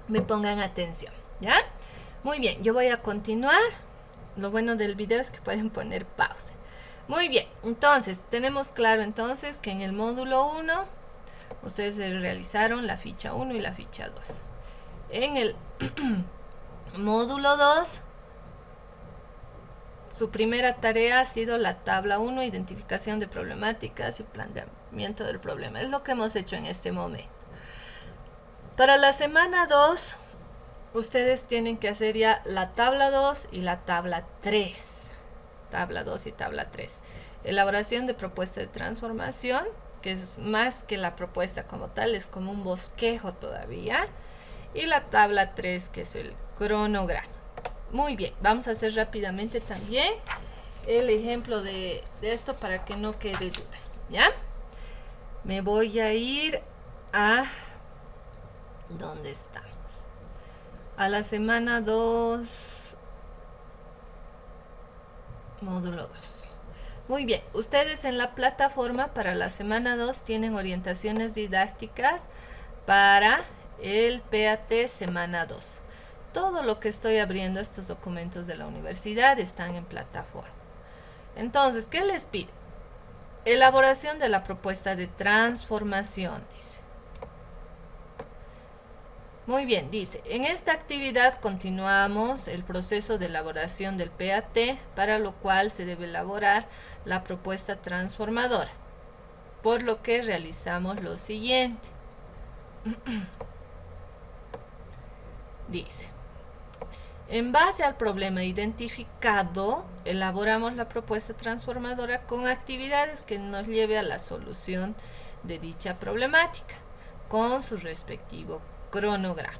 me pongan atención, ¿ya? Muy bien, yo voy a continuar. Lo bueno del video es que pueden poner pausa. Muy bien, entonces tenemos claro entonces que en el módulo 1 ustedes realizaron la ficha 1 y la ficha 2. En el módulo 2, su primera tarea ha sido la tabla 1, identificación de problemáticas y planteamiento del problema. Es lo que hemos hecho en este momento. Para la semana 2, ustedes tienen que hacer ya la tabla 2 y la tabla 3. Tabla 2 y tabla 3. Elaboración de propuesta de transformación que es más que la propuesta como tal, es como un bosquejo todavía. Y la tabla 3, que es el cronograma. Muy bien, vamos a hacer rápidamente también el ejemplo de esto para que no quede dudas, ¿ya? Me voy a ir a... ¿dónde estamos? A la semana 2, módulo 2. Muy bien, ustedes en la plataforma para la semana 2 tienen orientaciones didácticas para el PAT semana 2. Todo lo que estoy abriendo, estos documentos de la universidad, están en plataforma. Entonces, ¿qué les pide? Elaboración de la propuesta de transformación, dice. Muy bien, dice, en esta actividad continuamos el proceso de elaboración del PAT, para lo cual se debe elaborar la propuesta transformadora, por lo que realizamos lo siguiente. Dice, en base al problema identificado, elaboramos la propuesta transformadora con actividades que nos lleve a la solución de dicha problemática, con su respectivo cronograma.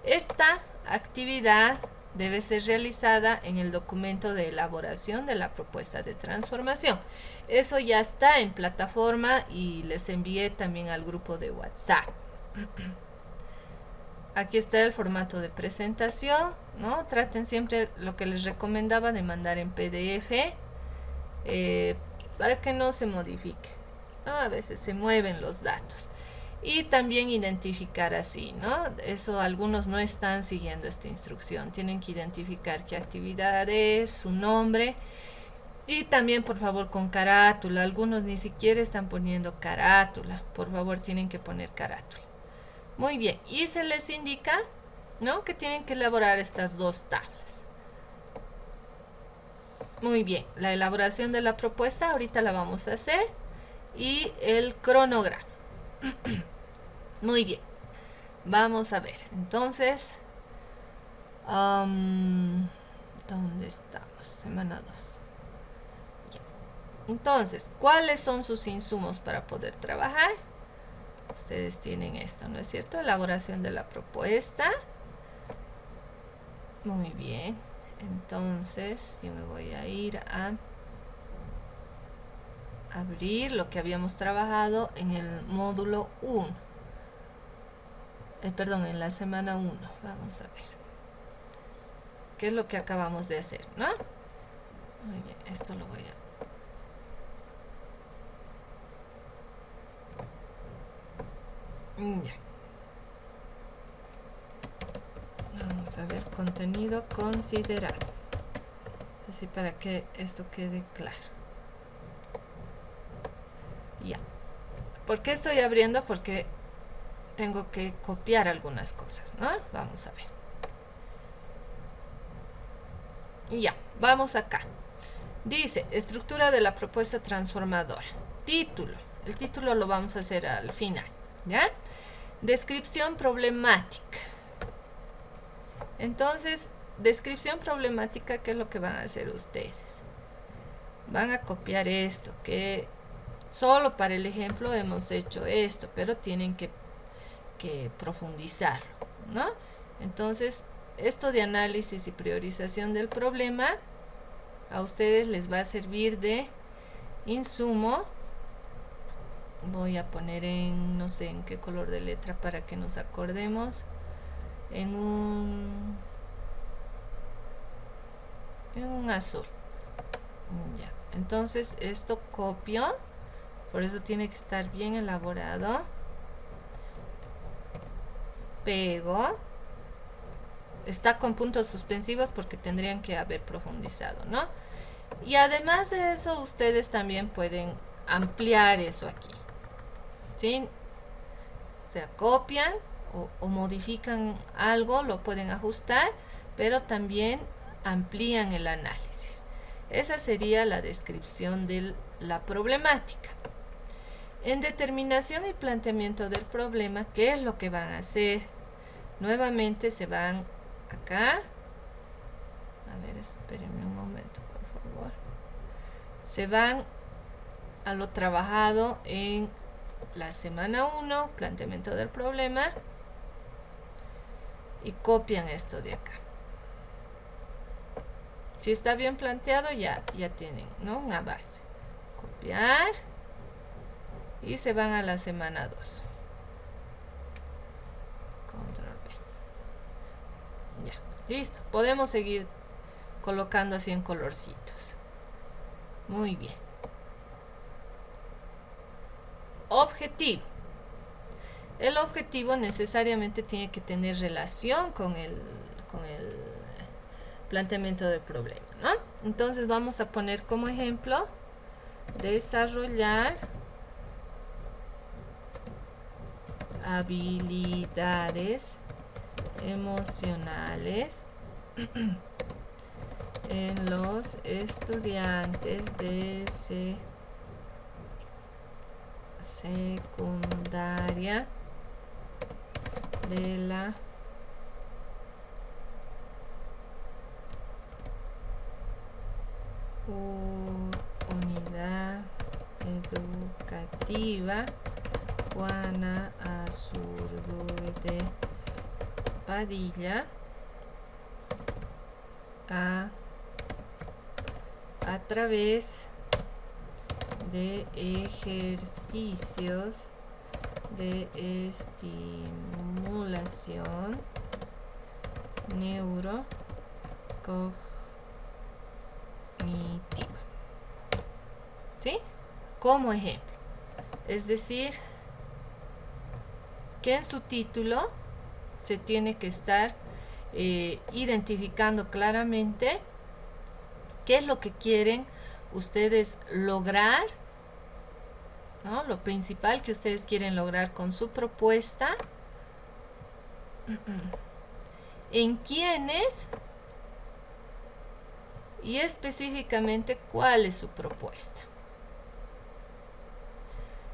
Esta actividad debe ser realizada en el documento de elaboración de la propuesta de transformación. Eso ya está en plataforma y les envié también al grupo de WhatsApp. Aquí está el formato de presentación, ¿no? Traten siempre lo que les recomendaba de mandar en PDF para que no se modifique, ¿no? A veces se mueven los datos. Y también identificar así, ¿no? Eso algunos no están siguiendo esta instrucción. Tienen que identificar qué actividad es, su nombre. Y también, por favor, con carátula. Algunos ni siquiera están poniendo carátula. Por favor, tienen que poner carátula. Muy bien. Y se les indica, ¿no?, que tienen que elaborar estas dos tablas. Muy bien. La elaboración de la propuesta ahorita la vamos a hacer. Y el cronograma. Muy bien, vamos a ver. Entonces, ¿dónde estamos? Semana 2. Entonces, ¿cuáles son sus insumos para poder trabajar? Ustedes tienen esto, ¿no es cierto? Elaboración de la propuesta. Muy bien. Entonces, yo me voy a ir a abrir lo que habíamos trabajado en el módulo 1. Perdón, en la semana 1. Vamos a ver. ¿Qué es lo que acabamos de hacer, no? Muy bien, esto lo voy a... Ya. Vamos a ver, contenido considerado. Así para que esto quede claro. Ya. ¿Por qué estoy abriendo? Porque tengo que copiar algunas cosas, ¿no? Vamos a ver. Ya, vamos acá. Dice, estructura de la propuesta transformadora. Título. El título lo vamos a hacer al final, ¿ya? Descripción problemática. Entonces, descripción problemática, ¿qué es lo que van a hacer ustedes? Van a copiar esto, que solo para el ejemplo hemos hecho esto, pero tienen que profundizar, ¿no? Entonces, esto de análisis y priorización del problema a ustedes les va a servir de insumo. Voy a poner en, no sé en qué color de letra para que nos acordemos, en un azul. Ya. Entonces, esto copio, por eso tiene que estar bien elaborado. Pego, está con puntos suspensivos porque tendrían que haber profundizado, ¿no? Y además de eso, ustedes también pueden ampliar eso aquí, ¿sí? O sea, copian o modifican algo, lo pueden ajustar, pero también amplían el análisis. Esa sería la descripción de la problemática. En determinación y planteamiento del problema, ¿qué es lo que van a hacer? Nuevamente se van acá. A ver, espérenme un momento, por favor. Se van a lo trabajado en la semana 1, planteamiento del problema, y copian esto de acá. Si está bien planteado, ya tienen, ¿no?, un avance. Copiar y se van a la semana 2. Control V. Ya, listo. Podemos seguir colocando así en colorcitos. Muy bien. Objetivo. El objetivo necesariamente tiene que tener relación con el planteamiento del problema, ¿no? Entonces vamos a poner como ejemplo desarrollar habilidades emocionales en los estudiantes de secundaria de la unidad educativa Juana Azurduy Padilla a través de ejercicios de estimulación neurocognitiva. ¿Sí? Como ejemplo. Es decir, que en su título se tiene que estar identificando claramente qué es lo que quieren ustedes lograr, ¿no? Lo principal que ustedes quieren lograr con su propuesta, en quiénes y específicamente cuál es su propuesta.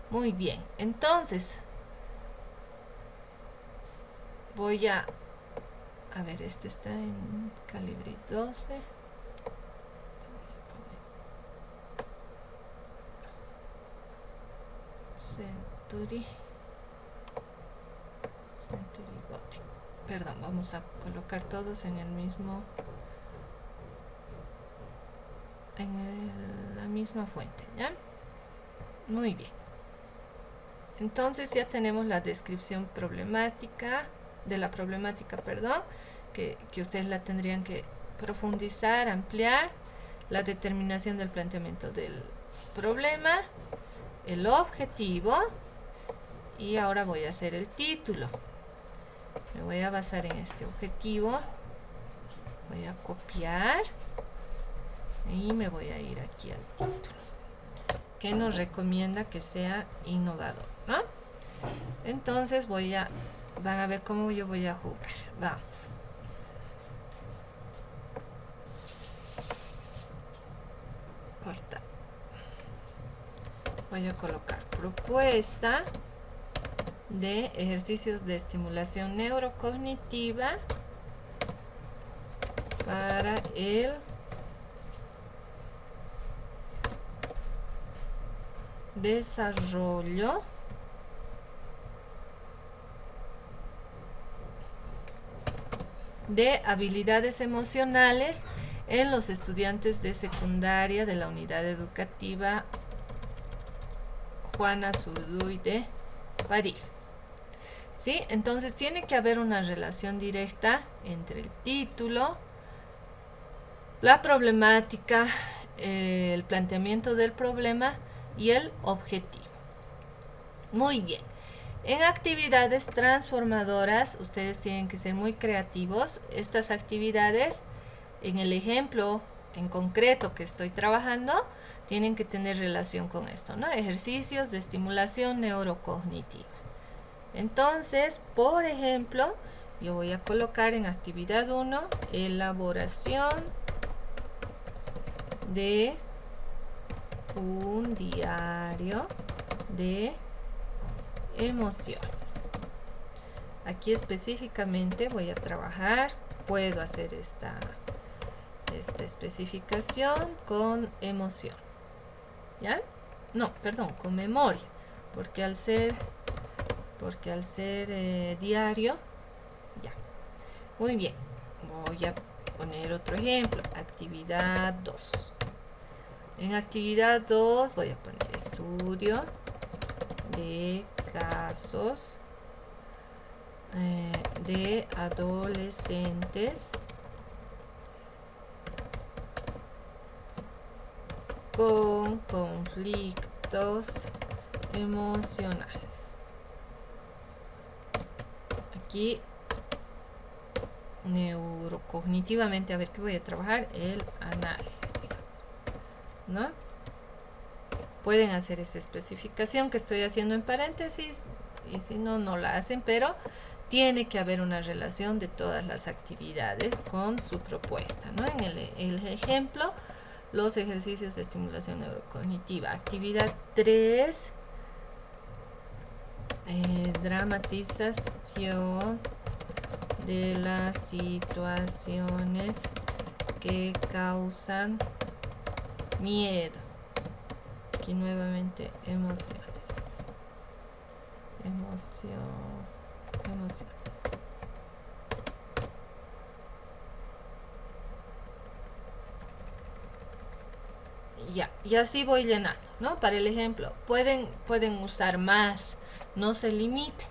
Muy bien, entonces voy a ver, este está en calibre 12. Century Gothic. Perdón, vamos a colocar todos en el mismo, la misma fuente, ¿ya? Muy bien. Entonces ya tenemos la descripción problemática, de la problemática, perdón, que ustedes la tendrían que profundizar, ampliar, la determinación del planteamiento del problema, el objetivo, y ahora voy a hacer el título. Me voy a basar en este objetivo, voy a copiar y me voy a ir aquí al título, que nos recomienda que sea innovador, ¿no? Entonces van a ver cómo yo voy a jugar. Vamos. Corta. Voy a colocar propuesta de ejercicios de estimulación neurocognitiva para el desarrollo de habilidades emocionales en los estudiantes de secundaria de la unidad educativa Juana Azurduy Padilla. ¿Sí? Entonces tiene que haber una relación directa entre el título, la problemática, el planteamiento del problema y el objetivo. Muy bien. En actividades transformadoras, ustedes tienen que ser muy creativos. Estas actividades, en el ejemplo en concreto que estoy trabajando, tienen que tener relación con esto, ¿no? Ejercicios de estimulación neurocognitiva. Entonces, por ejemplo, yo voy a colocar en actividad 1, elaboración de un diario de emociones. Aquí específicamente voy a trabajar, puedo hacer esta especificación con emoción, ¿ya? no, perdón, con memoria, porque al ser diario, ya. Muy bien, voy a poner otro ejemplo, actividad 2. En actividad 2 voy a poner estudio de casos de adolescentes con conflictos emocionales. Aquí neurocognitivamente, a ver qué voy a trabajar, el análisis, digamos, ¿no? Pueden hacer esa especificación que estoy haciendo en paréntesis, y si no, no la hacen, pero tiene que haber una relación de todas las actividades con su propuesta, ¿no? En el ejemplo, los ejercicios de estimulación neurocognitiva. Actividad 3, dramatización de las situaciones que causan miedo. Aquí nuevamente emociones. Emociones. Ya, y así voy llenando, ¿no? Para el ejemplo, pueden usar más, no se limiten,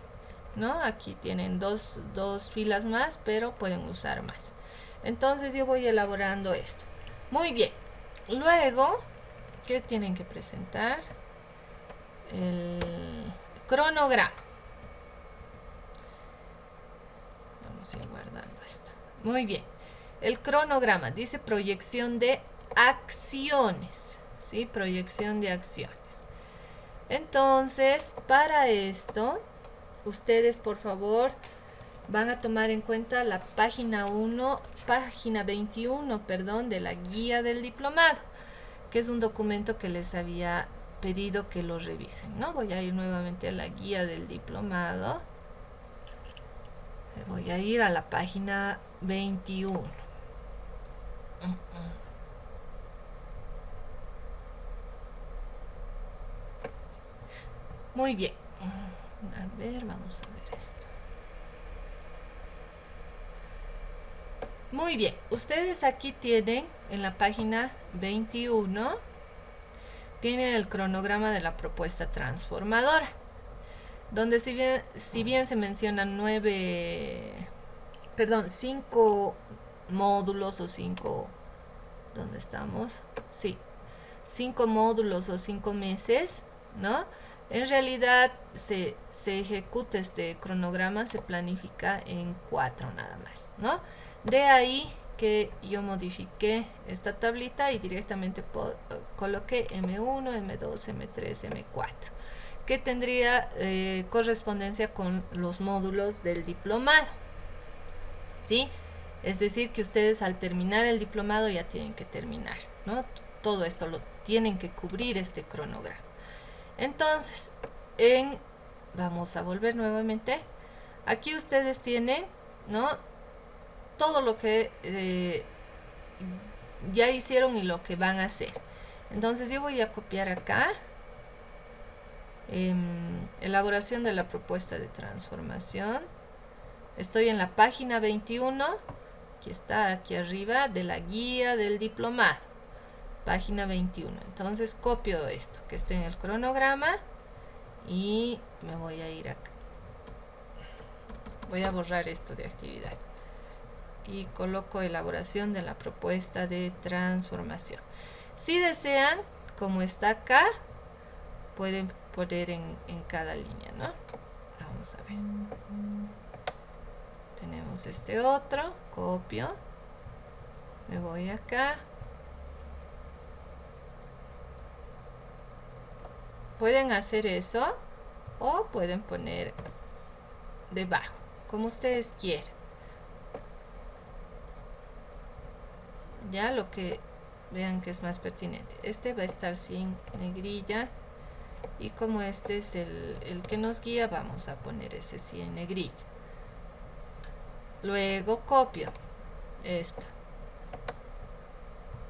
¿no? Aquí tienen dos filas más, pero pueden usar más. Entonces yo voy elaborando esto. Muy bien. Luego, ¿qué tienen que presentar? El cronograma. Vamos a ir guardando esto. Muy bien. El cronograma dice proyección de acciones, ¿sí? Proyección de acciones. Entonces, para esto, ustedes por favor van a tomar en cuenta la página 21, perdón, de la guía del diplomado, que es un documento que les había pedido que lo revisen, ¿no? Voy a ir nuevamente a la guía del diplomado. Voy a ir a la página 21. Muy bien. A ver, vamos a ver esto. Muy bien. Ustedes aquí tienen en la página 21, tienen el cronograma de la propuesta transformadora, donde si bien se mencionan 5 módulos o 5, ¿dónde estamos? Sí, 5 módulos o 5 meses, ¿no? En realidad se ejecuta este cronograma, se planifica en 4 nada más, ¿no? De ahí que yo modifiqué esta tablita y directamente coloqué M1, M2, M3, M4, que tendría correspondencia con los módulos del diplomado, ¿sí? Es decir, que ustedes al terminar el diplomado ya tienen que terminar, ¿no? Todo esto lo tienen que cubrir este cronograma. Entonces, vamos a volver nuevamente. Aquí ustedes tienen, ¿no? Todo lo que ya hicieron y lo que van a hacer. Entonces yo voy a copiar acá. Elaboración de la propuesta de transformación. Estoy en la página 21. Aquí está, aquí arriba, de la guía del diplomado. Página 21. Entonces copio esto que está en el cronograma y me voy a ir acá. Voy a borrar esto de actividad y coloco elaboración de la propuesta de transformación. Si desean, como está acá, pueden poner en cada línea, ¿no? Vamos a ver. Tenemos este otro, copio, me voy acá. Pueden hacer eso o pueden poner debajo, como ustedes quieran. Ya lo que vean que es más pertinente. Este va a estar sin negrilla y como este es el que nos guía, vamos a poner ese sí en negrilla. Luego copio esto.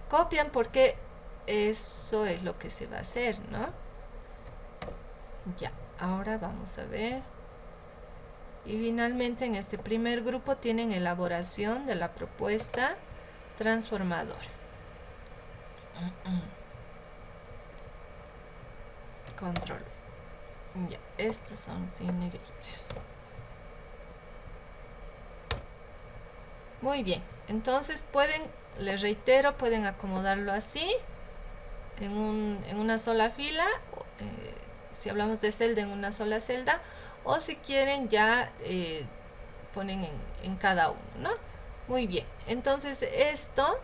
Copian porque eso es lo que se va a hacer, ¿no? Ya, ahora vamos a ver. Y finalmente en este primer grupo tienen elaboración de la propuesta transformadora. Control. Ya, estos son sin negrita. Muy bien, entonces les reitero, pueden acomodarlo así, en una sola fila, si hablamos de celda, en una sola celda, o si quieren ya ponen en cada uno, ¿no? Muy bien, entonces esto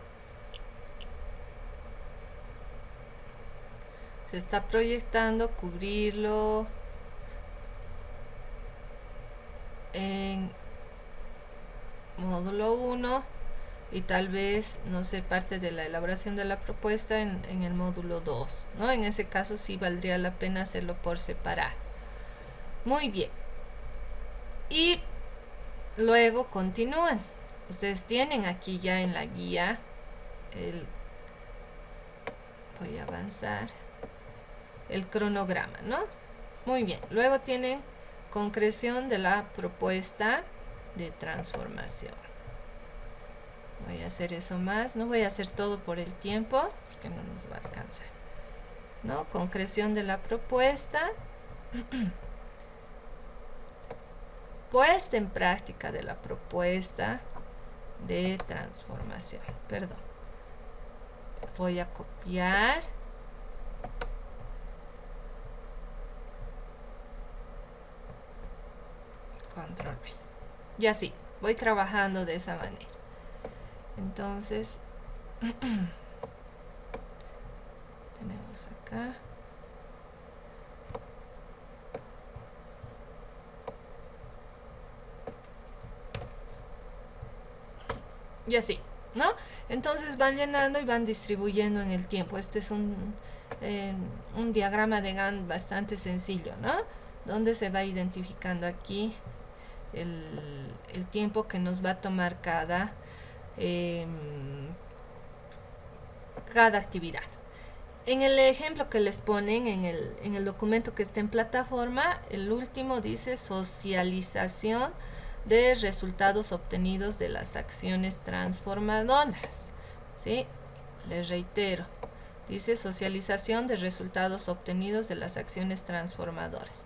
se está proyectando, cubrirlo en módulo 1 y tal vez, no sé, parte de la elaboración de la propuesta en el módulo 2, ¿no? En ese caso sí valdría la pena hacerlo por separado. Muy bien. Y luego continúan. Ustedes tienen aquí ya en la guía voy a avanzar el cronograma, ¿no? Muy bien. Luego tienen concreción de la propuesta de transformación. Voy a hacer eso más. No voy a hacer todo por el tiempo, porque no nos va a alcanzar, ¿no? Concreción de la propuesta. Puesta en práctica de la propuesta de transformación. Perdón. Voy a copiar. Control V. Y así, voy trabajando de esa manera. Entonces, tenemos acá. Y así, ¿no? Entonces van llenando y van distribuyendo en el tiempo. Este es un diagrama de Gantt bastante sencillo, ¿no? Donde se va identificando aquí el tiempo que nos va a tomar cada actividad. En el ejemplo que les ponen en el documento que está en plataforma, el último dice socialización de resultados obtenidos de las acciones transformadoras, ¿sí? Les reitero, dice socialización de resultados obtenidos de las acciones transformadoras.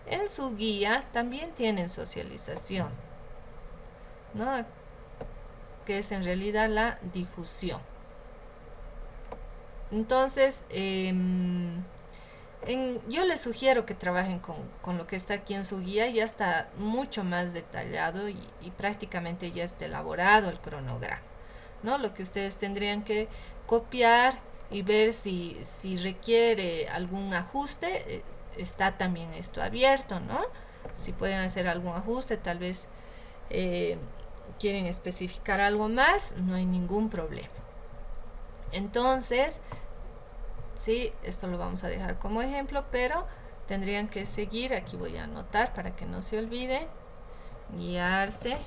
En su guía también tienen socialización, ¿no? Que es en realidad la difusión. Entonces, yo les sugiero que trabajen con lo que está aquí en su guía. Ya está mucho más detallado y prácticamente ya está elaborado el cronograma, ¿no? Lo que ustedes tendrían que copiar y ver si requiere algún ajuste. Está también esto abierto, ¿no? Si pueden hacer algún ajuste, tal vez quieren especificar algo más, no hay ningún problema. Entonces, sí, esto lo vamos a dejar como ejemplo, pero tendrían que seguir, aquí voy a anotar para que no se olvide, guiarse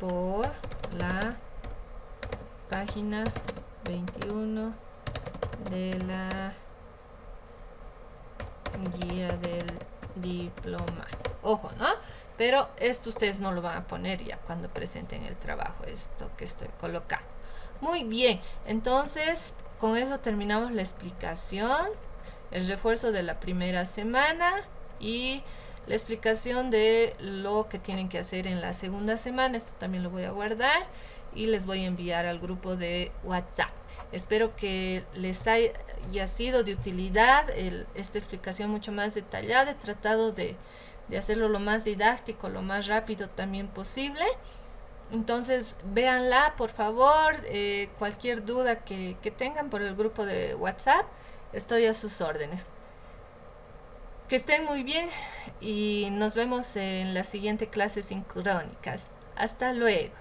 por la página 21 de la guía del diploma. Ojo, ¿no? Pero esto ustedes no lo van a poner ya cuando presenten el trabajo, esto que estoy colocando. Muy bien, entonces con eso terminamos la explicación, el refuerzo de la primera semana y la explicación de lo que tienen que hacer en la segunda semana. Esto también lo voy a guardar y les voy a enviar al grupo de WhatsApp. Espero que les haya sido de utilidad esta explicación mucho más detallada. He tratado de hacerlo lo más didáctico, lo más rápido también posible. Entonces véanla por favor, cualquier duda que tengan por el grupo de WhatsApp, estoy a sus órdenes. Que estén muy bien y nos vemos en la siguiente clase sincrónicas. Hasta luego.